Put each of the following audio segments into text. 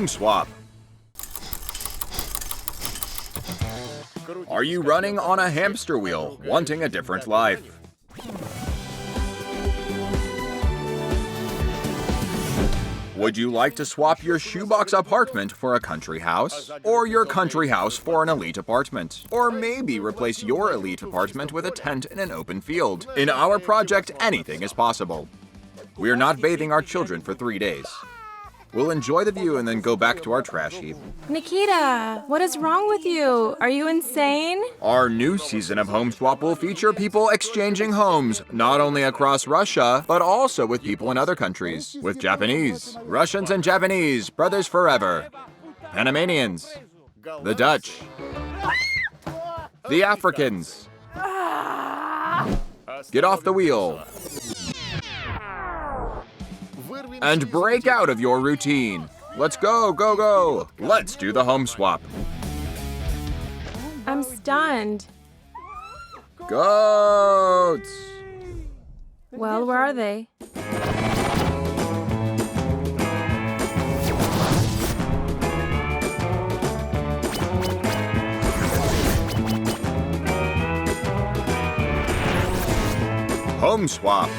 Home swap. Are you running on a hamster wheel, wanting a different life? Would you like to swap your shoebox apartment for a country house? Or your country house for an elite apartment? Or maybe replace your elite apartment with a tent in an open field? In our project, anything is possible. We are not bathing our children for 3 days. We'll enjoy the view and then go back to our trash heap. Nikita, what is wrong with you? Are you insane? Our new season of Home Swap will feature people exchanging homes, not only across Russia, but also with people in other countries. With Japanese, Russians and Japanese, brothers forever. Panamanians, the Dutch, the Africans. Get off the wheel and break out of your routine. Let's go, go, go. Let's do the home swap. I'm stunned. Goats. Well, where are they? Home swap.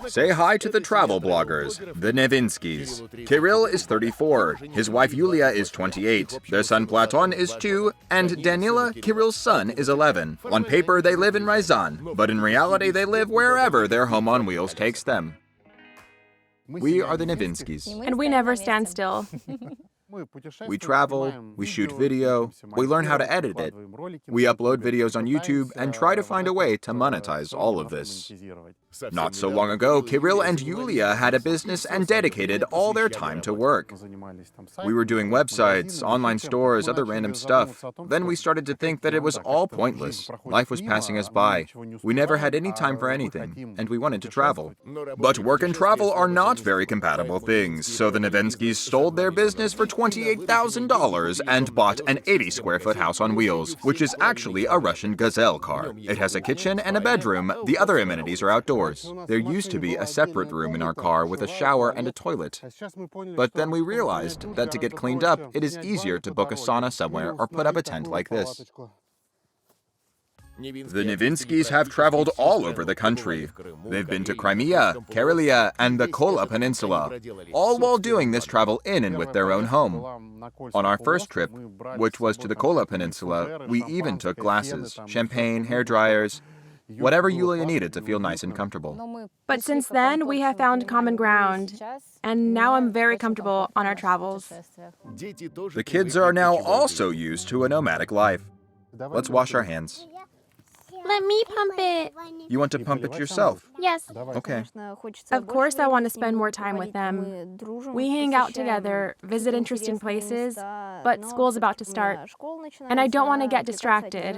Say hi to the travel bloggers, the Nevinskys. Kirill is 34, his wife Yulia is 28, their son Platon is 2, and Danila, Kirill's son, is 11. On paper, they live in Ryazan, but in reality, they live wherever their home on wheels takes them. We are the Nevinskys. And we never stand still. We travel, we shoot video, we learn how to edit it. We upload videos on YouTube and try to find a way to monetize all of this. Not so long ago, Kirill and Yulia had a business and dedicated all their time to work. We were doing websites, online stores, other random stuff. Then we started to think that it was all pointless. Life was passing us by. We never had any time for anything, and we wanted to travel. But work and travel are not very compatible things, so the Nevinskys sold their business for $28,000 and bought an 80-square-foot house on wheels, which is actually a Russian Gazelle car. It has a kitchen and a bedroom. The other amenities are outdoors. There used to be a separate room in our car with a shower and a toilet. But then we realized that to get cleaned up, it is easier to book a sauna somewhere or put up a tent like this. The Nevinskys have traveled all over the country. They've been to Crimea, Karelia, and the Kola Peninsula, all while doing this travel in and with their own home. On our first trip, which was to the Kola Peninsula, we even took glasses, champagne, hair dryers, whatever Yulia needed to feel nice and comfortable. But since then, we have found common ground, and now I'm very comfortable on our travels. The kids are now also used to a nomadic life. Let's wash our hands. Let me pump it. You want to pump it yourself? Yes. Okay. Of course I want to spend more time with them. We hang out together, visit interesting places, but school's about to start, and I don't want to get distracted.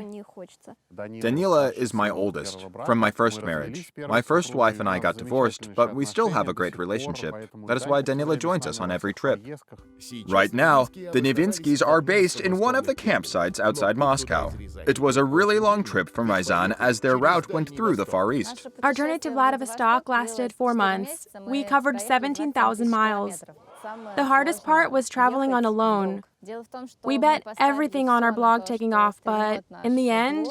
Danila is my oldest, from my first marriage. My first wife and I got divorced, but we still have a great relationship. That is why Danila joins us on every trip. Right now, the Nevinskys are based in one of the campsites outside Moscow. It was a really long trip from Ryazan as their route went through the Far East. Our journey to Vladivostok lasted 4 months. We covered 17,000 miles. The hardest part was traveling on alone. We bet everything on our blog taking off, but in the end,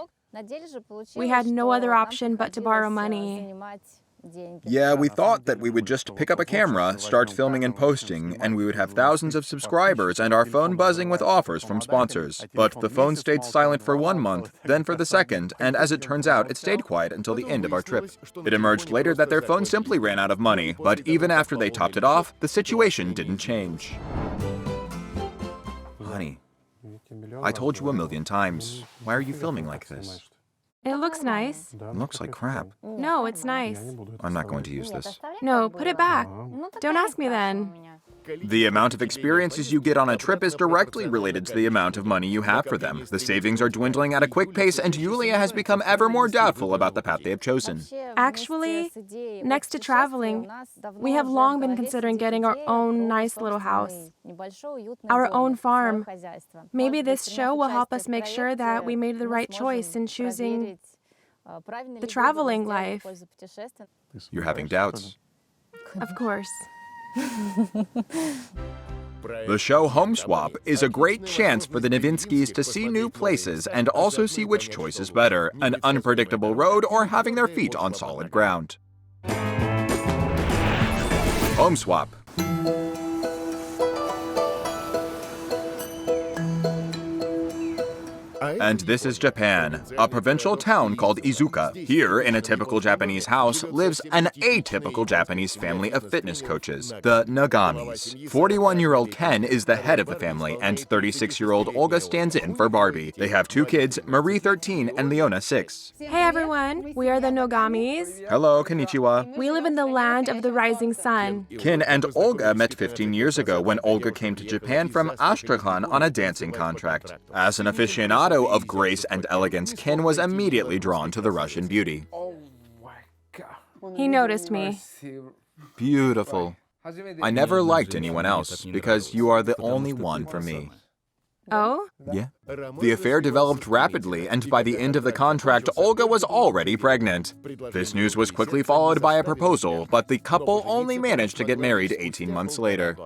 we had no other option but to borrow money. Yeah, we thought that we would just pick up a camera, start filming and posting, and we would have thousands of subscribers and our phone buzzing with offers from sponsors. But the phone stayed silent for 1 month, then for the second, and as it turns out, it stayed quiet until the end of our trip. It emerged later that their phone simply ran out of money, but even after they topped it off, the situation didn't change. Honey, I told you a million times. Why are you filming like this? It looks nice. It looks like crap. No, it's nice. I'm not going to use this. No, put it back. Don't ask me then. The amount of experiences you get on a trip is directly related to the amount of money you have for them. The savings are dwindling at a quick pace, and Yulia has become ever more doubtful about the path they have chosen. Actually, next to traveling, we have long been considering getting our own nice little house, our own farm. Maybe this show will help us make sure that we made the right choice in choosing the traveling life. You're having doubts. Of course. The show Home Swap is a great chance for the Novinskys to see new places and also see which choice is better, an unpredictable road or having their feet on solid ground. Home Swap. And this is Japan, a provincial town called Iizuka. Here, in a typical Japanese house, lives an atypical Japanese family of fitness coaches, the Nagamis. 41-year-old Ken is the head of the family, and 36-year-old Olga stands in for Barbie. They have 2 kids, Marie 13 and Leona 6. Hey everyone, we are the Nagamis. Hello, konnichiwa. We live in the land of the rising sun. Ken and Olga met 15 years ago when Olga came to Japan from Astrakhan on a dancing contract. As an aficionado of grace and elegance, Ken was immediately drawn to the Russian beauty. He noticed me. Beautiful. I never liked anyone else because you are the only one for me. Oh? Yeah. The affair developed rapidly, and by the end of the contract, Olga was already pregnant. This news was quickly followed by a proposal, but the couple only managed to get married 18 months later.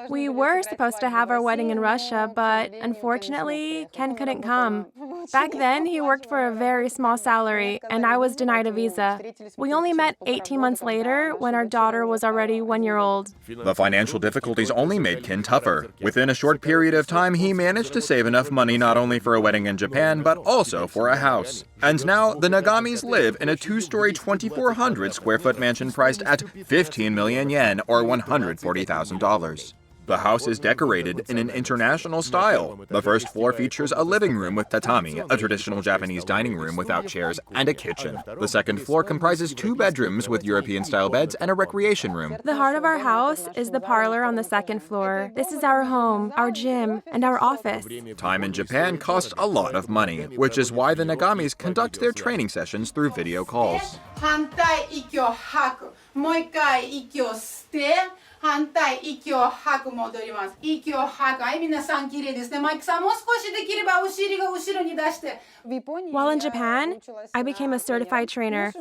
We were supposed to have our wedding in Russia, but unfortunately, Ken couldn't come. Back then, he worked for a very small salary, and I was denied a visa. We only met 18 months later when our daughter was already 1 year old. The financial difficulties only made Ken tougher. Within a short period of time, he managed to save enough money not only for a wedding in Japan, but also for a house. And now, the Nagamis live in a 2-story, 2,400 square foot mansion priced at 15 million yen, or $140,000. The house is decorated in an international style. The first floor features a living room with tatami, a traditional Japanese dining room without chairs, and a kitchen. The second floor comprises 2 bedrooms with European-style beds and a recreation room. The heart of our house is the parlor on the second floor. This is our home, our gym, and our office. Time in Japan costs a lot of money, which is why the Nagamis conduct their training sessions through video calls. 反対息を吐く戻ります息を吐くはい皆さん綺麗ですねマイクさんもう少しできればお尻が後ろに出して While in Japan, I became a certified trainer.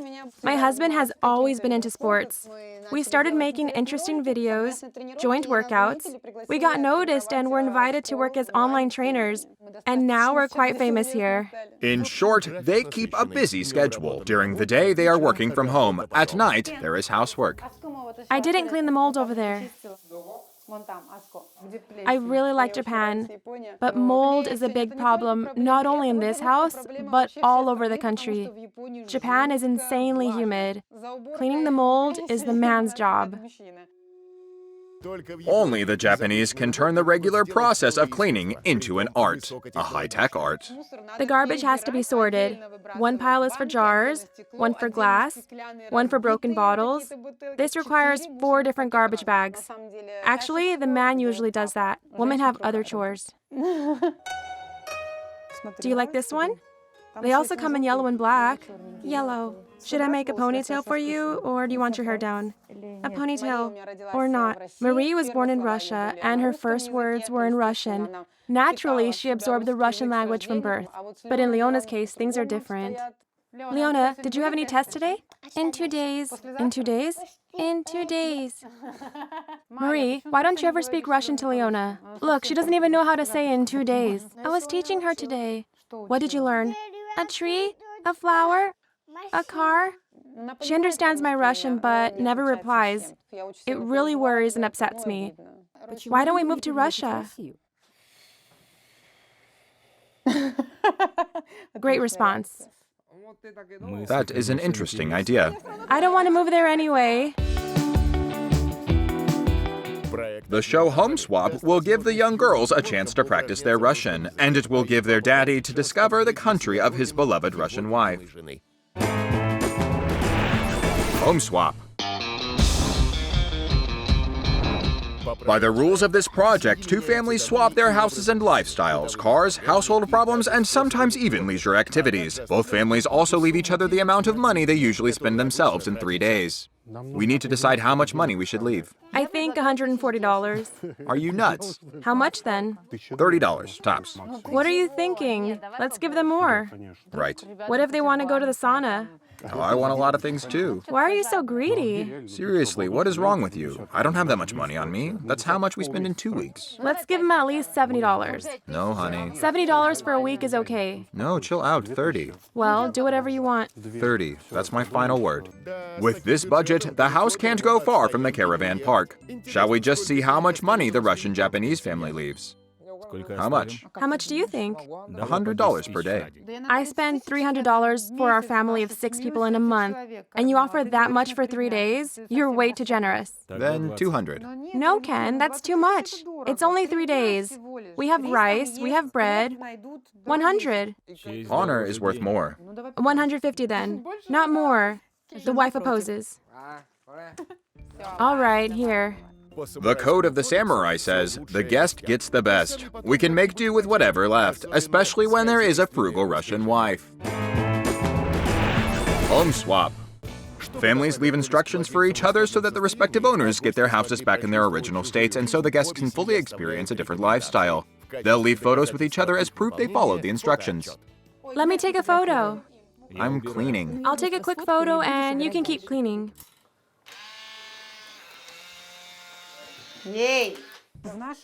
My husband has always been into sports. We started making interesting videos, joined workouts. We got noticed and were invited to work as online trainers. And now we're quite famous here. In short, they keep a busy schedule. During the day, they are working from home. At night, there is housework. I didn't clean the mold over there. I really like Japan, but mold is a big problem not only in this house, but all over the country. Japan is insanely humid. Cleaning the mold is the man's job. Only the Japanese can turn the regular process of cleaning into an art, a high-tech art. The garbage has to be sorted. 1 pile is for jars, 1 for glass, 1 for broken bottles. This requires 4 different garbage bags. Actually, the man usually does that. Women have other chores. Do you like this one? They also come in yellow and black. Yellow. Should I make a ponytail for you, or do you want your hair down? A ponytail, or not. Marie was born in Russia, and her first words were in Russian. Naturally, she absorbed the Russian language from birth. But in Leona's case, things are different. Leona, did you have any tests today? In 2 days. In 2 days? In 2 days. Marie, why don't you ever speak Russian to Leona? Look, she doesn't even know how to say in 2 days. I was teaching her today. What did you learn? A tree? A flower? A car? She understands my Russian, but never replies. It really worries and upsets me. Why don't we move to Russia? Great response. That is an interesting idea. I don't want to move there anyway. The show Home Swap will give the young girls a chance to practice their Russian, and it will give their daddy to discover the country of his beloved Russian wife. Home Swap. By the rules of this project, two families swap their houses and lifestyles, cars, household problems, and sometimes even leisure activities. Both families also leave each other the amount of money they usually spend themselves in 3 days. We need to decide how much money we should leave. I think $140. Are you nuts? How much then? $30, tops. What are you thinking? Let's give them more. Right. What if they want to go to the sauna? Oh, I want a lot of things too. Why are you so greedy? Seriously, what is wrong with you? I don't have that much money on me. That's how much we spend in 2 weeks. Let's give them at least $70. No, honey. $70 for a week is okay. No, chill out, 30. Well, do whatever you want. 30. That's my final word. With this budget, the house can't go far from the caravan park. Shall we just see how much money the Russian-Japanese family leaves? How much? How much do you think? $100 per day. I spend $300 for our family of 6 people in a month, and you offer that much for 3 days? You're way too generous. Then $200. No, Ken, that's too much. It's only 3 days. We have rice, we have bread. 100. Honor is worth more. 150 then. Not more. The wife opposes. All right, here. The code of the samurai says, the guest gets the best. We can make do with whatever left, especially when there is a frugal Russian wife. Home swap. Families leave instructions for each other so that the respective owners get their houses back in their original states and so the guests can fully experience a different lifestyle. They'll leave photos with each other as proof they followed the instructions. Let me take a photo. I'm cleaning. I'll take a quick photo and you can keep cleaning.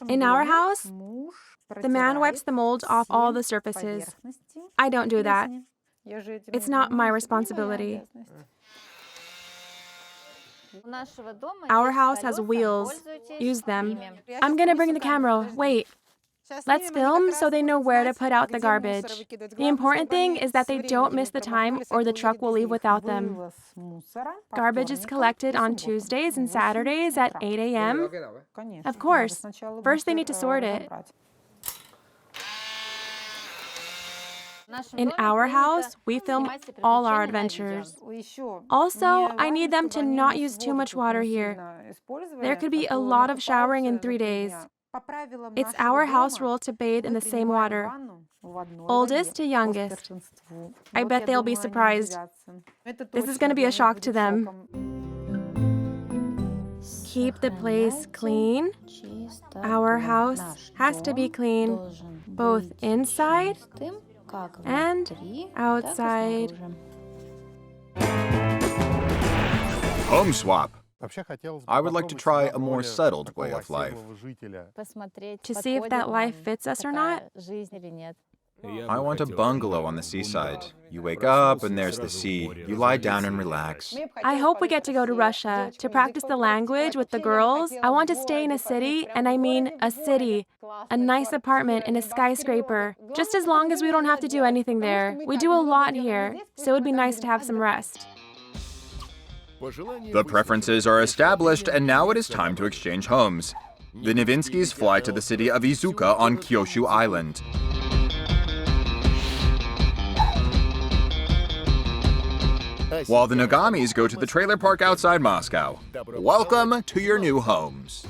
In our house, the man wipes the mold off all the surfaces. I don't do that. It's not my responsibility. Our house has wheels. Use them. I'm gonna bring the camera. Wait. Let's film so they know where to put out the garbage. The important thing is that they don't miss the time or the truck will leave without them. Garbage is collected on Tuesdays and Saturdays at 8 a.m. Of course. First they need to sort it. In our house, we film all our adventures. Also, I need them to not use too much water here. There could be a lot of showering in 3 days. It's our house rule to bathe in the same water, oldest to youngest. I bet they'll be surprised. This is going to be a shock to them. Keep the place clean. Our house has to be clean, both inside and outside. Home swap. I would like to try a more settled way of life. To see if that life fits us or not? I want a bungalow on the seaside. You wake up and there's the sea. You lie down and relax. I hope we get to go to Russia to practice the language with the girls. I want to stay in a city, and I mean a city. A nice apartment in a skyscraper. Just as long as we don't have to do anything there. We do a lot here, so it would be nice to have some rest. The preferences are established, and now it is time to exchange homes. The Novinskys fly to the city of Iizuka on Kyushu Island. While the Nagamis go to the trailer park outside Moscow. Welcome to your new homes.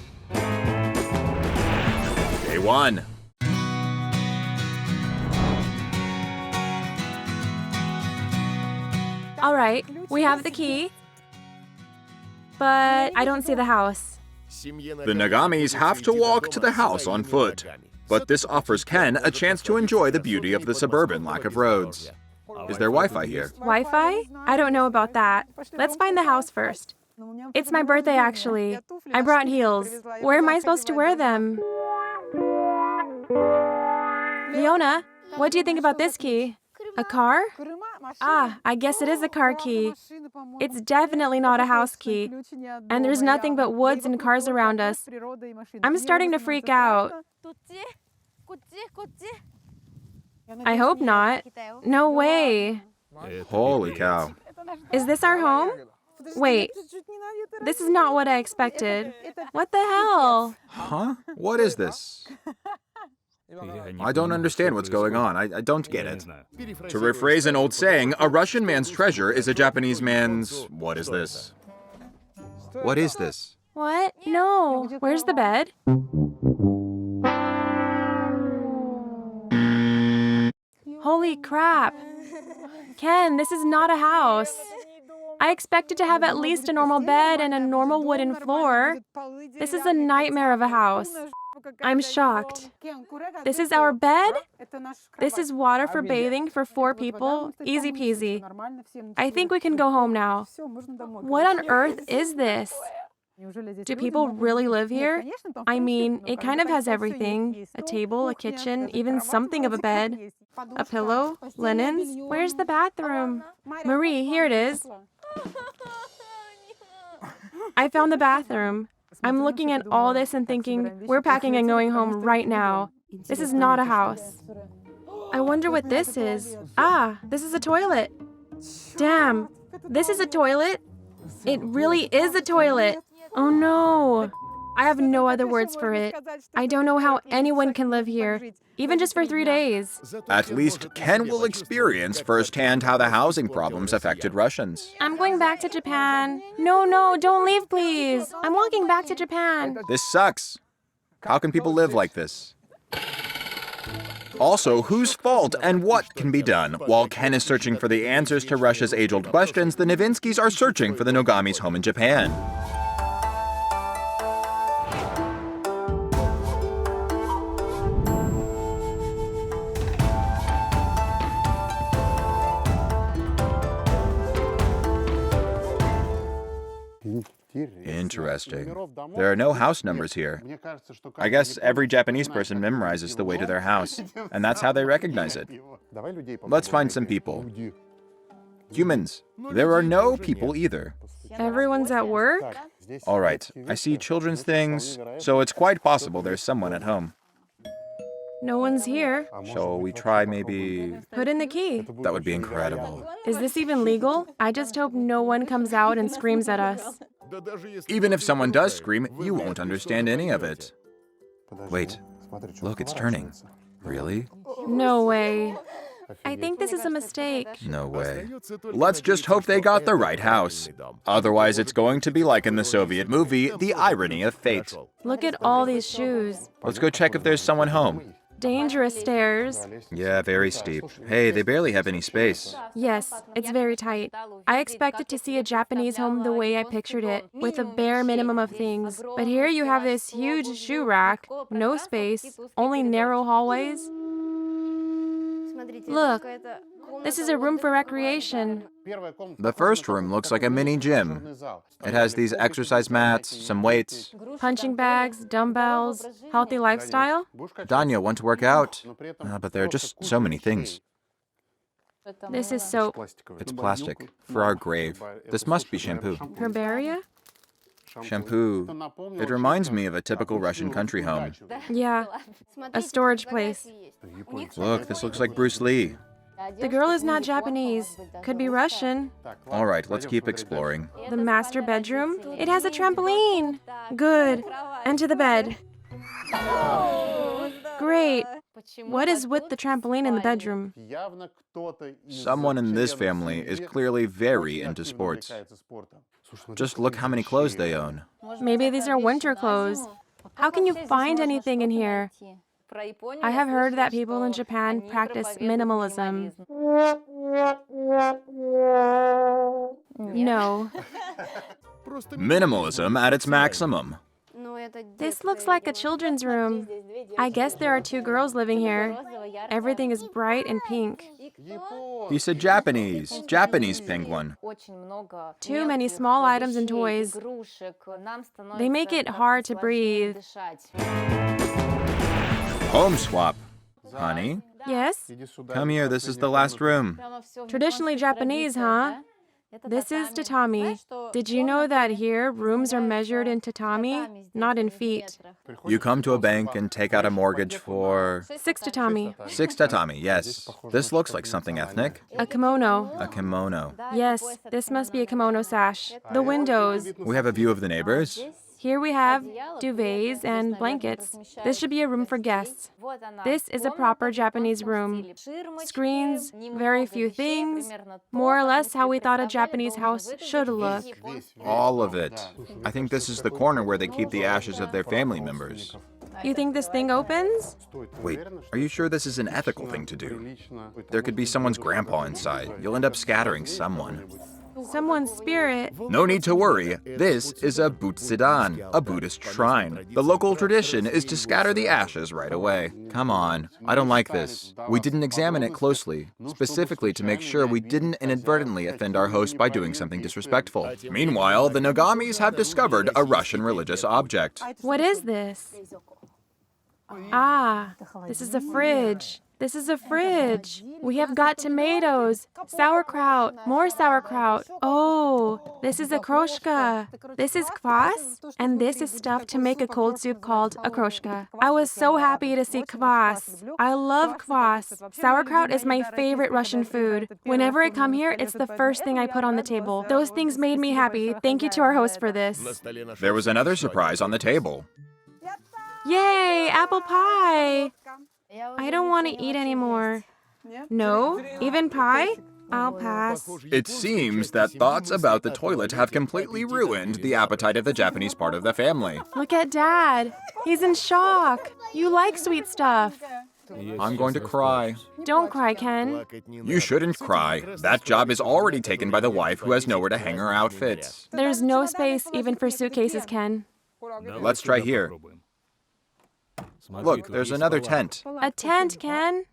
Day 1. All right, we have the key. But I don't see the house. The Nagamis have to walk to the house on foot. But this offers Ken a chance to enjoy the beauty of the suburban lack of roads. Is there Wi-Fi here? Wi-Fi? I don't know about that. Let's find the house first. It's my birthday, actually. I brought heels. Where am I supposed to wear them? Leona, what do you think about this key? A car? Ah, I guess it is a car key. It's definitely not a house key. And there's nothing but woods and cars around us. I'm starting to freak out. I hope not. No way. Holy cow. Is this our home? Wait, this is not what I expected. What the hell? Huh? What is this? I don't understand what's going on. I don't get it. To rephrase an old saying, a Russian man's treasure is a Japanese man's... What is this? What is this? What? No. Where's the bed? Holy crap. Ken, this is not a house. I expected to have at least a normal bed and a normal wooden floor. This is a nightmare of a house. I'm shocked. This is our bed? This is water for bathing for 4 people. Easy peasy. I think we can go home now. What on earth is this? Do people really live here? I mean, it kind of has everything. A table, a kitchen, even something of a bed. A pillow, linens. Where's the bathroom? Marie, here it is. I found the bathroom. I'm looking at all this and thinking, we're packing and going home right now. This is not a house. I wonder what this is. Ah, this is a toilet. Damn, this is a toilet? It really is a toilet. Oh no. I have no other words for it. I don't know how anyone can live here, even just for 3 days. At least Ken will experience firsthand how the housing problems affected Russians. I'm going back to Japan. No, don't leave, please. I'm walking back to Japan. This sucks. How can people live like this? Also, whose fault and what can be done? While Ken is searching for the answers to Russia's age-old questions, the Novinskys are searching for the Nogami's home in Japan. Interesting. There are no house numbers here. I guess every Japanese person memorizes the way to their house, and that's how they recognize it. Let's find some people. Humans. There are no people either. Everyone's at work? All right, I see children's things, so it's quite possible there's someone at home. No one's here. Shall we try maybe... Put in the key. That would be incredible. Is this even legal? I just hope no one comes out and screams at us. Even if someone does scream, you won't understand any of it. Wait, look, it's turning. Really? No way. I think this is a mistake. No way. Let's just hope they got the right house. Otherwise, it's going to be like in the Soviet movie, The Irony of Fate. Look at all these shoes. Let's go check if there's someone home. Dangerous stairs. Yeah, very steep. Hey, they barely have any space. Yes, it's very tight. I expected to see a Japanese home the way I pictured it, with a bare minimum of things. But here you have this huge shoe rack, no space, only narrow hallways. Look, this is a room for recreation. The first room looks like a mini gym. It has these exercise mats, some weights. Punching bags, dumbbells, healthy lifestyle. Danya, want to work out? But there are just so many things. This is soap. It's plastic. For our grave. This must be shampoo. Herbaria? Shampoo. It reminds me of a typical Russian country home. Yeah, a storage place. Look, this looks like Bruce Lee. The girl is not Japanese. Could be Russian. All right, let's keep exploring. The master bedroom? It has a trampoline. Good. And to the bed. Great. What is with the trampoline in the bedroom? Someone in this family is clearly very into sports. Just look how many clothes they own. Maybe these are winter clothes. How can you find anything in here? I have heard that people in Japan practice minimalism. No. Minimalism at its maximum. This looks like a children's room. I guess there are 2 girls living here. Everything is bright and pink. You said Japanese. Japanese penguin. Too many small items and toys. They make it hard to breathe. Home swap. Honey, Yes? come here. This is the last room. Traditionally Japanese, huh? This is tatami. Did you know that here rooms are measured in tatami, not in feet? You come to a bank and take out a mortgage for 6 tatami. 6 tatami, yes. This looks like something ethnic. A kimono. A kimono. Yes, this must be a kimono sash. The windows. We have a view of the neighbors. Here we have duvets and blankets. This should be a room for guests. This is a proper Japanese room. Screens, very few things, more or less how we thought a Japanese house should look. All of it. I think this is the corner where they keep the ashes of their family members. You think this thing opens? Wait, are you sure this is an ethical thing to do? There could be someone's grandpa inside. You'll end up scattering someone. Someone's spirit. No need to worry. This is a Butsudan, a Buddhist shrine. The local tradition is to scatter the ashes right away. Come on, I don't like this. We didn't examine it closely, specifically to make sure we didn't inadvertently offend our host by doing something disrespectful. Meanwhile, the Nagamis have discovered a Russian religious object. What is this? Ah, this is a fridge. This is a fridge. We have got tomatoes, sauerkraut, more sauerkraut. Oh, this is a kroshka. This is kvass, and this is stuff to make a cold soup called a kroshka. I was so happy to see kvass. I love kvass. Sauerkraut is my favorite Russian food. Whenever I come here, it's the first thing I put on the table. Those things made me happy. Thank you to our host for this. There was another surprise on the table. Yay, apple pie! I don't want to eat anymore. No? Even pie? I'll pass. It seems that thoughts about the toilet have completely ruined the appetite of the Japanese part of the family. Look at Dad. He's in shock. You like sweet stuff. I'm going to cry. Don't cry, Ken. You shouldn't cry. That job is already taken by the wife who has nowhere to hang her outfits. There's no space even for suitcases, Ken. Let's try here. Look, there's another tent. A tent, Ken?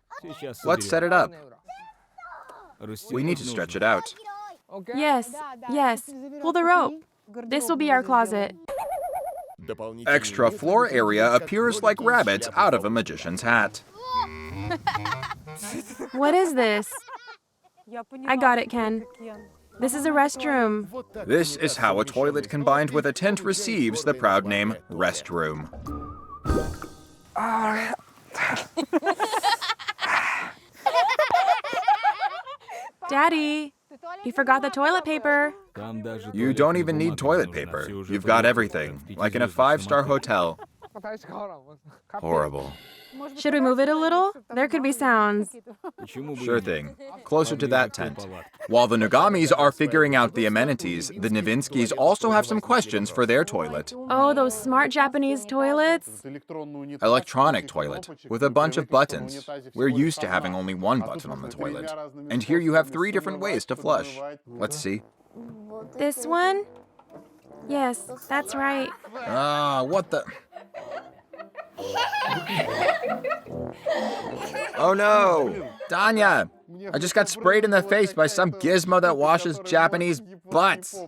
Let's set it up. We need to stretch it out. Yes, yes. Pull the rope. This will be our closet. Extra floor area appears like rabbits out of a magician's hat. What is this? I got it, Ken. This is a restroom. This is how a toilet combined with a tent receives the proud name restroom. Daddy, you forgot the toilet paper. You don't even need toilet paper. You've got everything, like in a 5-star hotel. Horrible. Should we move it a little? There could be sounds. Sure thing. Closer to that tent. While the Nagamis are figuring out the amenities, the Novinskys also have some questions for their toilet. Oh, those smart Japanese toilets. Electronic toilet, with a bunch of buttons. We're used to having only one button on the toilet. And here you have 3 different ways to flush. Let's see. This one? Yes, that's right. What the... Oh no! Danya! I just got sprayed in the face by some gizmo that washes Japanese butts.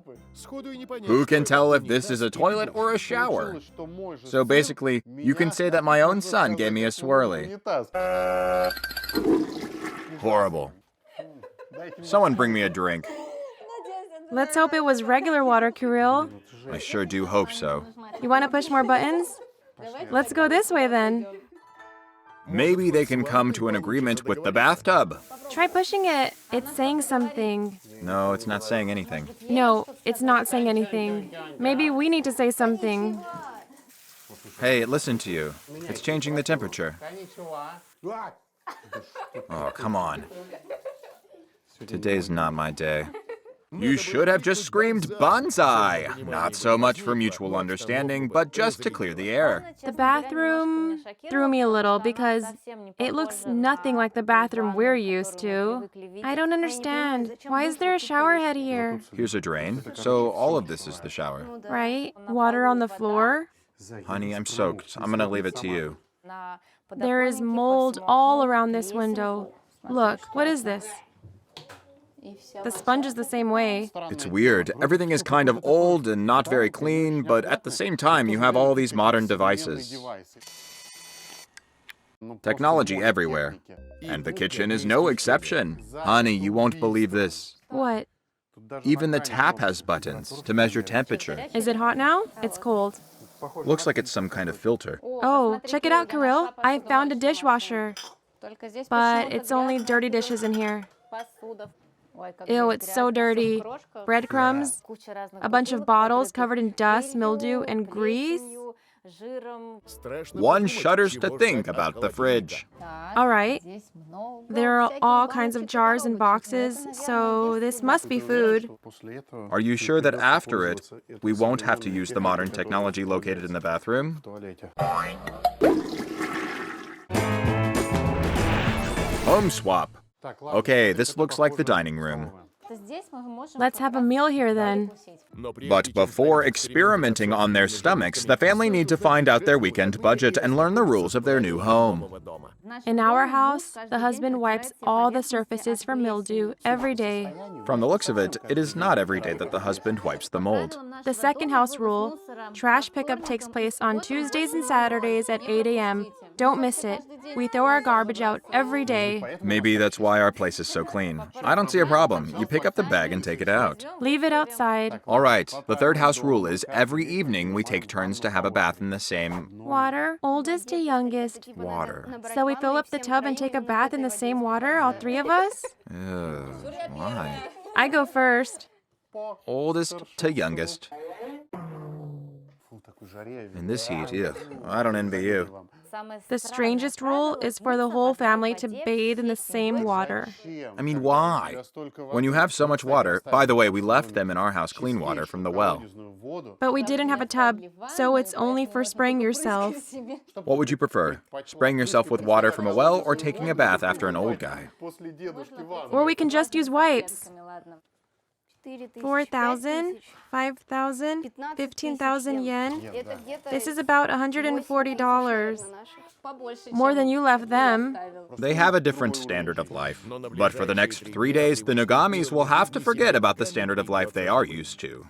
Who can tell if this is a toilet or a shower? So basically, you can say that my own son gave me a swirly. Horrible. Someone bring me a drink. Let's hope it was regular water, Kirill. I sure do hope so. You want to push more buttons? Let's go this way then. Maybe they can come to an agreement with the bathtub. Try pushing it. It's saying something. No, it's not saying anything. No, it's not saying anything. Maybe we need to say something. Hey, listen to you. It's changing the temperature. Oh, come on. Today's not my day. You should have just screamed banzai. Not so much for mutual understanding, but just to clear the air. The bathroom threw me a little because it looks nothing like the bathroom we're used to. I don't understand. Why is there a shower head here? Here's a drain, so all of this is the shower. Right? Water on the floor? Honey, I'm soaked. I'm gonna leave it to you. There is mold all around this window. Look, what is this? The sponge is the same way. It's weird. Everything is kind of old and not very clean, but at the same time, you have all these modern devices. Technology everywhere. And the kitchen is no exception. Honey, you won't believe this. What? Even the tap has buttons to measure temperature. Is it hot now? It's cold. Looks like it's some kind of filter. Oh, check it out, Kirill. I found a dishwasher. But it's only dirty dishes in here. Ew, it's so dirty. Breadcrumbs, a bunch of bottles covered in dust, mildew, and grease. One shudders to think about the fridge. All right. There are all kinds of jars and boxes, so this must be food. Are you sure that after it, we won't have to use the modern technology located in the bathroom? Home swap. Okay, this looks like the dining room. Let's have a meal here then. But before experimenting on their stomachs, the family need to find out their weekend budget and learn the rules of their new home. In our house, the husband wipes all the surfaces for mildew every day. From the looks of it, it is not every day that the husband wipes the mold. The second house rule, trash pickup takes place on Tuesdays and Saturdays at 8 a.m. Don't miss it. We throw our garbage out every day. Maybe that's why our place is so clean. I don't see a problem. You pick up the bag and take it out. Leave it outside. All right, the third house rule is every evening we take turns to have a bath in the same Water, oldest to youngest. water. So we fill up the tub and take a bath in the same water, all three of us? Why? I go first. Oldest to youngest. In this heat, I don't envy you. The strangest rule is for the whole family to bathe in the same water. I mean, why? When you have so much water, by the way, we left them in our house clean water from the well. But we didn't have a tub, so it's only for spraying yourself. What would you prefer? Spraying yourself with water from a well or taking a bath after an old guy? Or we can just use wipes. 4,000, 5,000, 15,000 yen. This is about $140. More than you left them. They have a different standard of life. But for the next 3 days, the Nagamis will have to forget about the standard of life they are used to.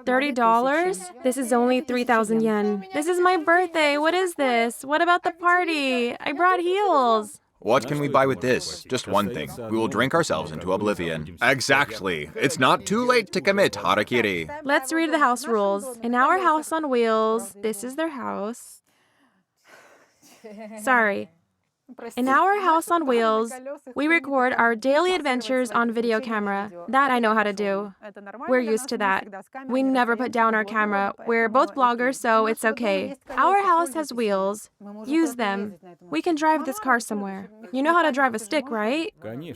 $30? This is only 3,000 yen. This is my birthday. What is this? What about the party? I brought heels. What can we buy with this? Just one thing. We will drink ourselves into oblivion. Exactly. It's not too late to commit harakiri. Let's read the house rules. In our house on wheels, this is their house. Sorry. In our house on wheels, we record our daily adventures on video camera. That I know how to do. We're used to that. We never put down our camera. We're both bloggers, so it's okay. Our house has wheels. Use them. We can drive this car somewhere. You know how to drive a stick, right?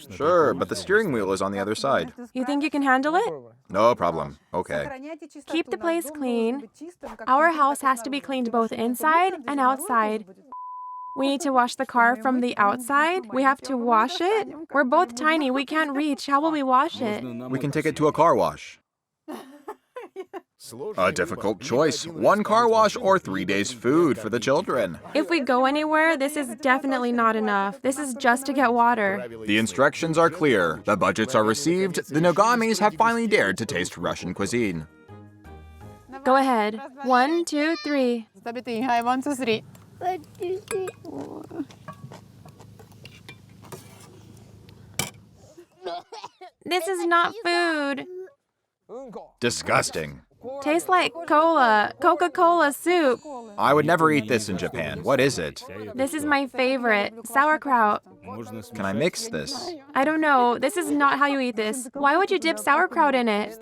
Sure, but the steering wheel is on the other side. You think you can handle it? No problem. Okay. Keep the place clean. Our house has to be cleaned both inside and outside. We need to wash the car from the outside. We have to wash it. We're both tiny. We can't reach. How will we wash it? We can take it to a car wash. A difficult choice. 1 car wash or 3 days food for the children. If we go anywhere, this is definitely not enough. This is just to get water. The instructions are clear. The budgets are received. The Nogamis have finally dared to taste Russian cuisine. Go ahead. 1, 2, 3. 1, 2, 3. This is not food. Disgusting. Tastes like cola, Coca-Cola soup. I would never eat this in Japan. What is it? This is my favorite, sauerkraut. Can I mix this? I don't know. This is not how you eat this. Why would you dip sauerkraut in it?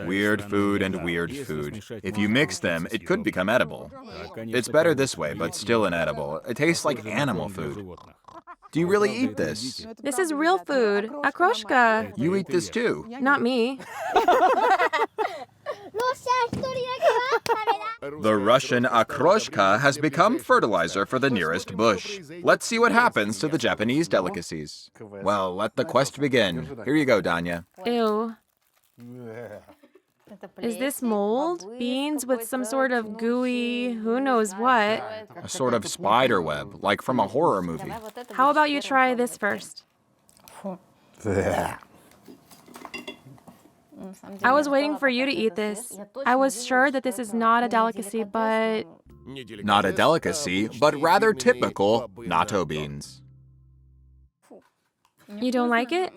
Weird food and weird food. If you mix them, it could become edible. It's better this way, but still inedible. It tastes like animal food. Do you really eat this? This is real food, akroshka. You eat this too? Not me. The Russian akroshka has become fertilizer for the nearest bush. Let's see what happens to the Japanese delicacies. Well, let the quest begin. Here you go, Danya. Ew. Is this mold? Beans with some sort of gooey, who knows what? A sort of spider web, like from a horror movie. How about you try this first? I was waiting for you to eat this. I was sure that this is not a delicacy, but... Not a delicacy, but rather typical natto beans. You don't like it?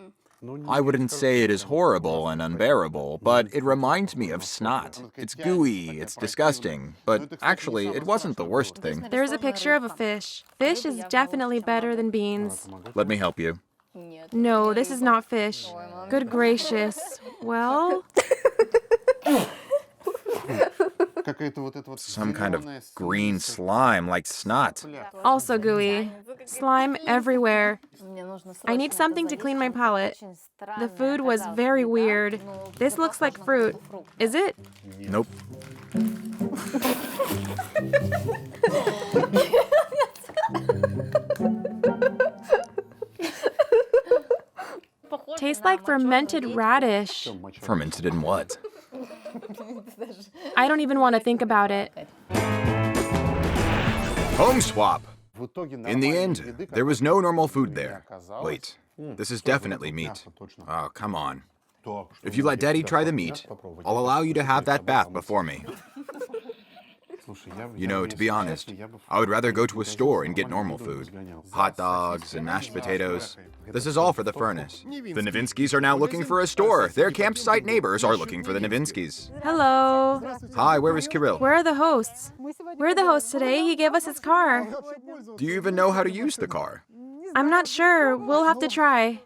I wouldn't say it is horrible and unbearable, but it reminds me of snot. It's gooey, it's disgusting, but actually, it wasn't the worst thing. There's a picture of a fish. Fish is definitely better than beans. Let me help you. No, this is not fish. Good gracious. Well, Some kind of green slime like snot. also gooey. Slime everywhere. I need something to clean my palate. The food was very weird. This looks like fruit. Is it? Nope. Tastes like fermented radish. Fermented in what? I don't even want to think about it. Home swap! In the end, there was no normal food there. Wait, this is definitely meat. Oh, come on. If you let Daddy try the meat, I'll allow you to have that bath before me. You know, to be honest, I would rather go to a store and get normal food. Hot dogs and mashed potatoes. This is all for the furnace. The Novinskys are now looking for a store. Their campsite neighbors are looking for the Novinskys. Hello. Hi, where is Kirill? Where are the hosts? We're the hosts today. He gave us his car. Do you even know how to use the car? I'm not sure. We'll have to try.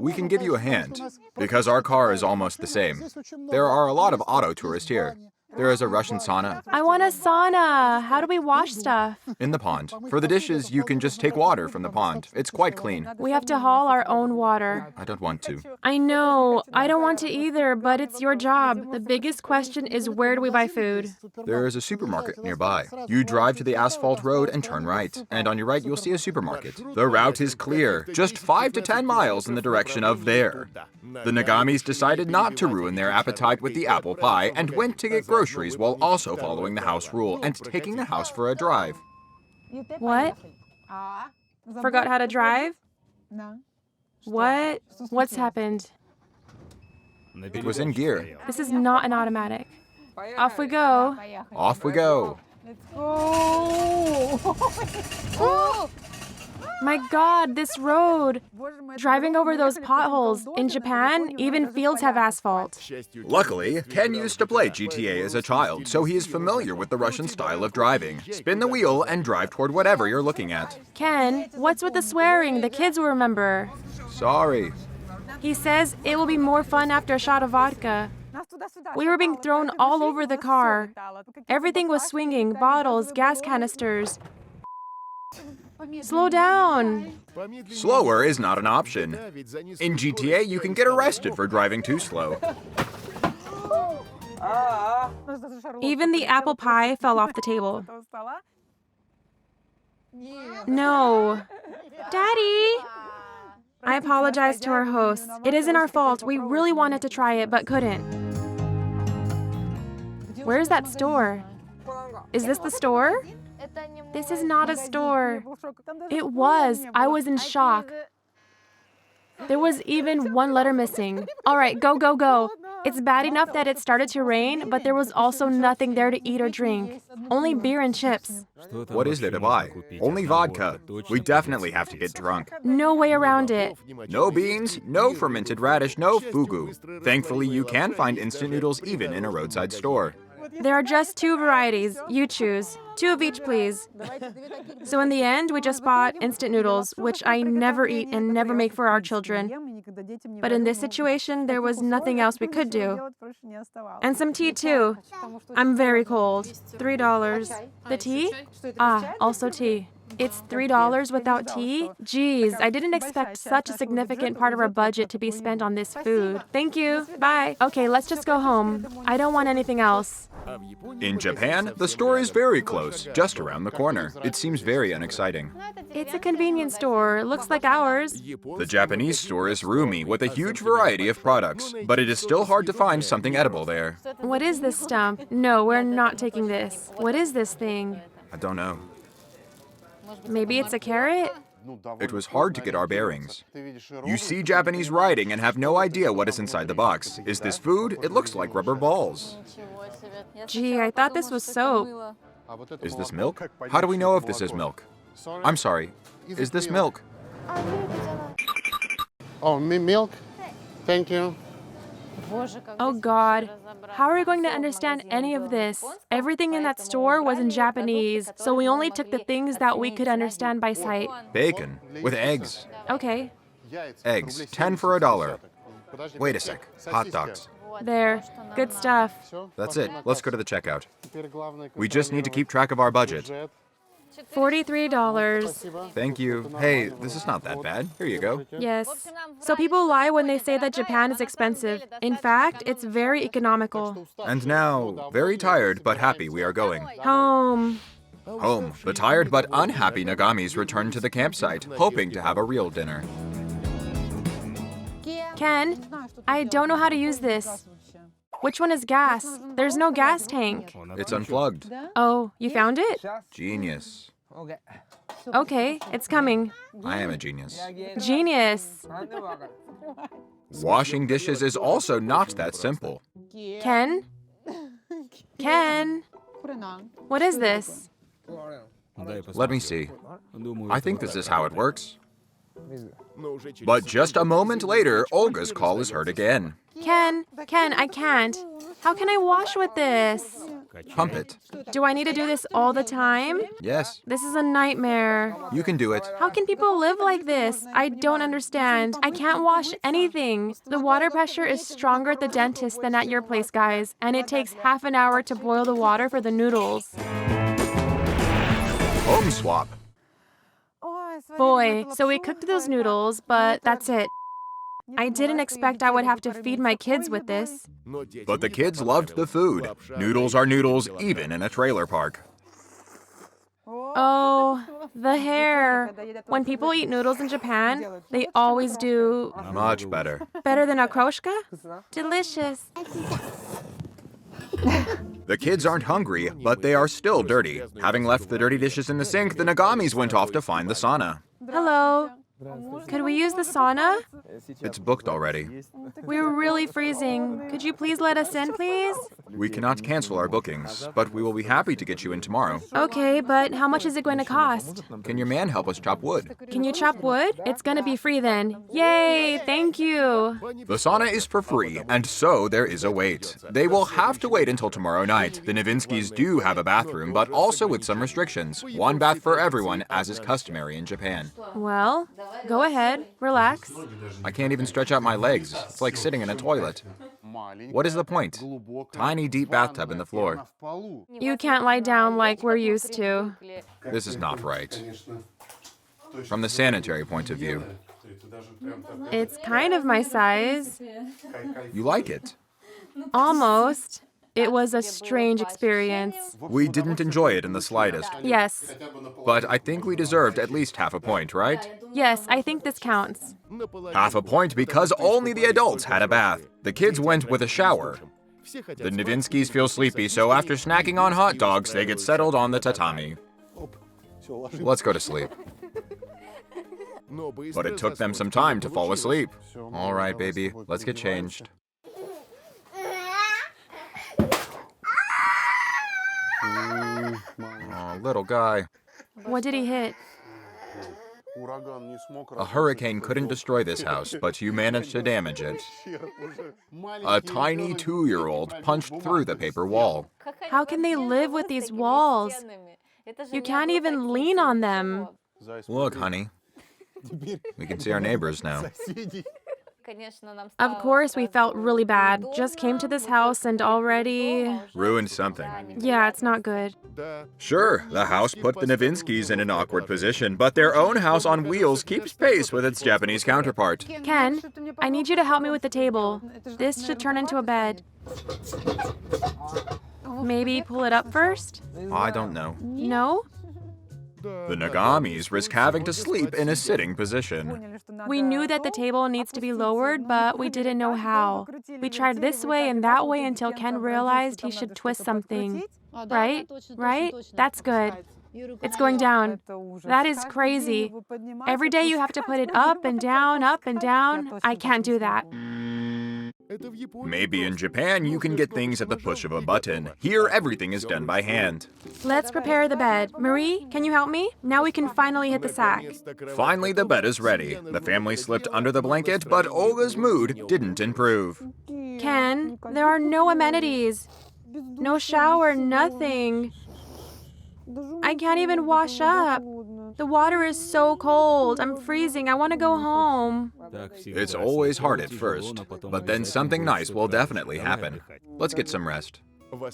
We can give you a hand, because our car is almost the same. There are a lot of auto tourists here. There is a Russian sauna. I want a sauna. How do we wash stuff? In the pond. For the dishes, you can just take water from the pond. It's quite clean. We have to haul our own water. I don't want to. I know. I don't want to either, but it's your job. The biggest question is, where do we buy food? There is a supermarket nearby. You drive to the asphalt road and turn right. And on your right, you'll see a supermarket. The route is clear. Just 5 to 10 miles in the direction of there. The Nagamis decided not to ruin their appetite with the apple pie and went to get groceries while also following the house rule and taking the house for a drive. What? Forgot how to drive? What? What's happened? It was in gear. This is not an automatic. Off we go. Off we go. My God, this road. Driving over those potholes. In Japan, even fields have asphalt. Luckily, Ken used to play GTA as a child, so he is familiar with the Russian style of driving. Spin the wheel and drive toward whatever you're looking at. Ken, what's with the swearing? The kids will remember. Sorry. He says it will be more fun after a shot of vodka. We were being thrown all over the car. Everything was swinging, bottles, gas canisters. Slow down. Slower is not an option. In GTA, you can get arrested for driving too slow. Even the apple pie fell off the table. No. Daddy! I apologize to our hosts. It isn't our fault. We really wanted to try it, but couldn't. Where's that store? Is this the store? This is not a store. It was. I was in shock. There was even one letter missing. All right, go, go, go. It's bad enough that it started to rain, but there was also nothing there to eat or drink. Only beer and chips. What is there to buy? Only vodka. We definitely have to get drunk. No way around it. No beans, no fermented radish, no fugu. Thankfully, you can find instant noodles even in a roadside store. There are just 2 varieties. You choose. 2 of each, please. So in the end, we just bought instant noodles, which I never eat and never make for our children. But in this situation, there was nothing else we could do. And some tea, too. I'm very cold. $3. The tea? Ah, also tea. It's $3 without tea? Geez, I didn't expect such a significant part of our budget to be spent on this food. Thank you. Bye. Okay, let's just go home. I don't want anything else. In Japan, the store is very close, just around the corner. It seems very unexciting. It's a convenience store. Looks like ours. The Japanese store is roomy with a huge variety of products, but it is still hard to find something edible there. What is this stump? No, we're not taking this. What is this thing? I don't know. Maybe it's a carrot? It was hard to get our bearings. You see Japanese writing and have no idea what is inside the box. Is this food? It looks like rubber balls. Gee, I thought this was soap. Is this milk? How do we know if this is milk? I'm sorry. Is this milk? Oh, milk? Thank you. Oh God, how are we going to understand any of this? Everything in that store was in Japanese, so we only took the things that we could understand by sight. Bacon with eggs. Okay. Eggs, 10 for $1. Wait a sec. Hot dogs. There. Good stuff. That's it. Let's go to the checkout. We just need to keep track of our budget. $43. Thank you. Hey, this is not that bad. Here you go. Yes. So people lie when they say that Japan is expensive. In fact, it's very economical. And now, very tired but happy we are going. Home. Home. The tired but unhappy Nagamis return to the campsite, hoping to have a real dinner. Ken, I don't know how to use this. Which one is gas? There's no gas tank. It's unplugged. Oh, you found it? Genius. Okay, it's coming. I am a genius. Genius. Washing dishes is also not that simple. Ken? Ken? What is this? Let me see. I think this is how it works. But just a moment later, Olga's call is heard again. Ken, I can't. How can I wash with this? Pump it. Do I need to do this all the time? Yes, This is a nightmare. you can do it. How can people live like this? I don't understand. I can't wash anything. The water pressure is stronger at the dentist than at your place, guys, and it takes half an hour to boil the water for the noodles. Home swap. Boy, so we cooked those noodles, but that's it. I didn't expect I would have to feed my kids with this. But the kids loved the food. Noodles are noodles, even in a trailer park. Oh, the hair. When people eat noodles in Japan, they always do Much better. better than okroshka? Delicious. The kids aren't hungry, but they are still dirty. Having left the dirty dishes in the sink, the Nagamis went off to find the sauna. Hello. Could we use the sauna? It's booked already. We're really freezing. Could you please let us in, please? We cannot cancel our bookings, but we will be happy to get you in tomorrow. Okay, but how much is it going to cost? Can your man help us chop wood? Can you chop wood? It's going to be free then. Yay, thank you. The sauna is for free, and so there is a wait. They will have to wait until tomorrow night. The Novinskys do have a bathroom, but also with some restrictions. One bath for everyone, as is customary in Japan. Well, go ahead. Relax. I can't even stretch out my legs. It's like sitting in a toilet. What is the point? Tiny deep bathtub in the floor. You can't lie down like we're used to. This is not right. From the sanitary point of view. It's kind of my size. You like it? Almost. It was a strange experience. We didn't enjoy it in the slightest. Yes. But I think we deserved at least half a point, right? Yes, I think this counts. Half a point because only the adults had a bath. The kids went with a shower. The Novinskys feel sleepy, so after snacking on hot dogs, they get settled on the tatami. Let's go to sleep. But it took them some time to fall asleep. All right, baby, let's get changed. Oh, little guy. What did he hit? A hurricane couldn't destroy this house, but you managed to damage it. A tiny 2-year-old punched through the paper wall. How can they live with these walls? You can't even lean on them. Look, honey. We can see our neighbors now. Of course, we felt really bad. Just came to this house and already... Ruined something. Yeah, it's not good. Sure, the house put the Novinskys in an awkward position, but their own house on wheels keeps pace with its Japanese counterpart. Ken, I need you to help me with the table. This should turn into a bed. Maybe pull it up first? I don't know. No? The Nagamis risk having to sleep in a sitting position. We knew that the table needs to be lowered, but we didn't know how. We tried this way and that way until Ken realized he should twist something. Right? Right? That's good. It's going down. That is crazy. Every day you have to put it up and down, up and down. I can't do that. Maybe in Japan you can get things at the push of a button. Here everything is done by hand. Let's prepare the bed. Marie, can you help me? Now we can finally hit the sack. Finally, the bed is ready. The family slipped under the blanket, but Olga's mood didn't improve. Ken, there are no amenities. No shower, nothing. I can't even wash up. The water is so cold. I'm freezing. I want to go home. It's always hard at first, but then something nice will definitely happen. Let's get some rest.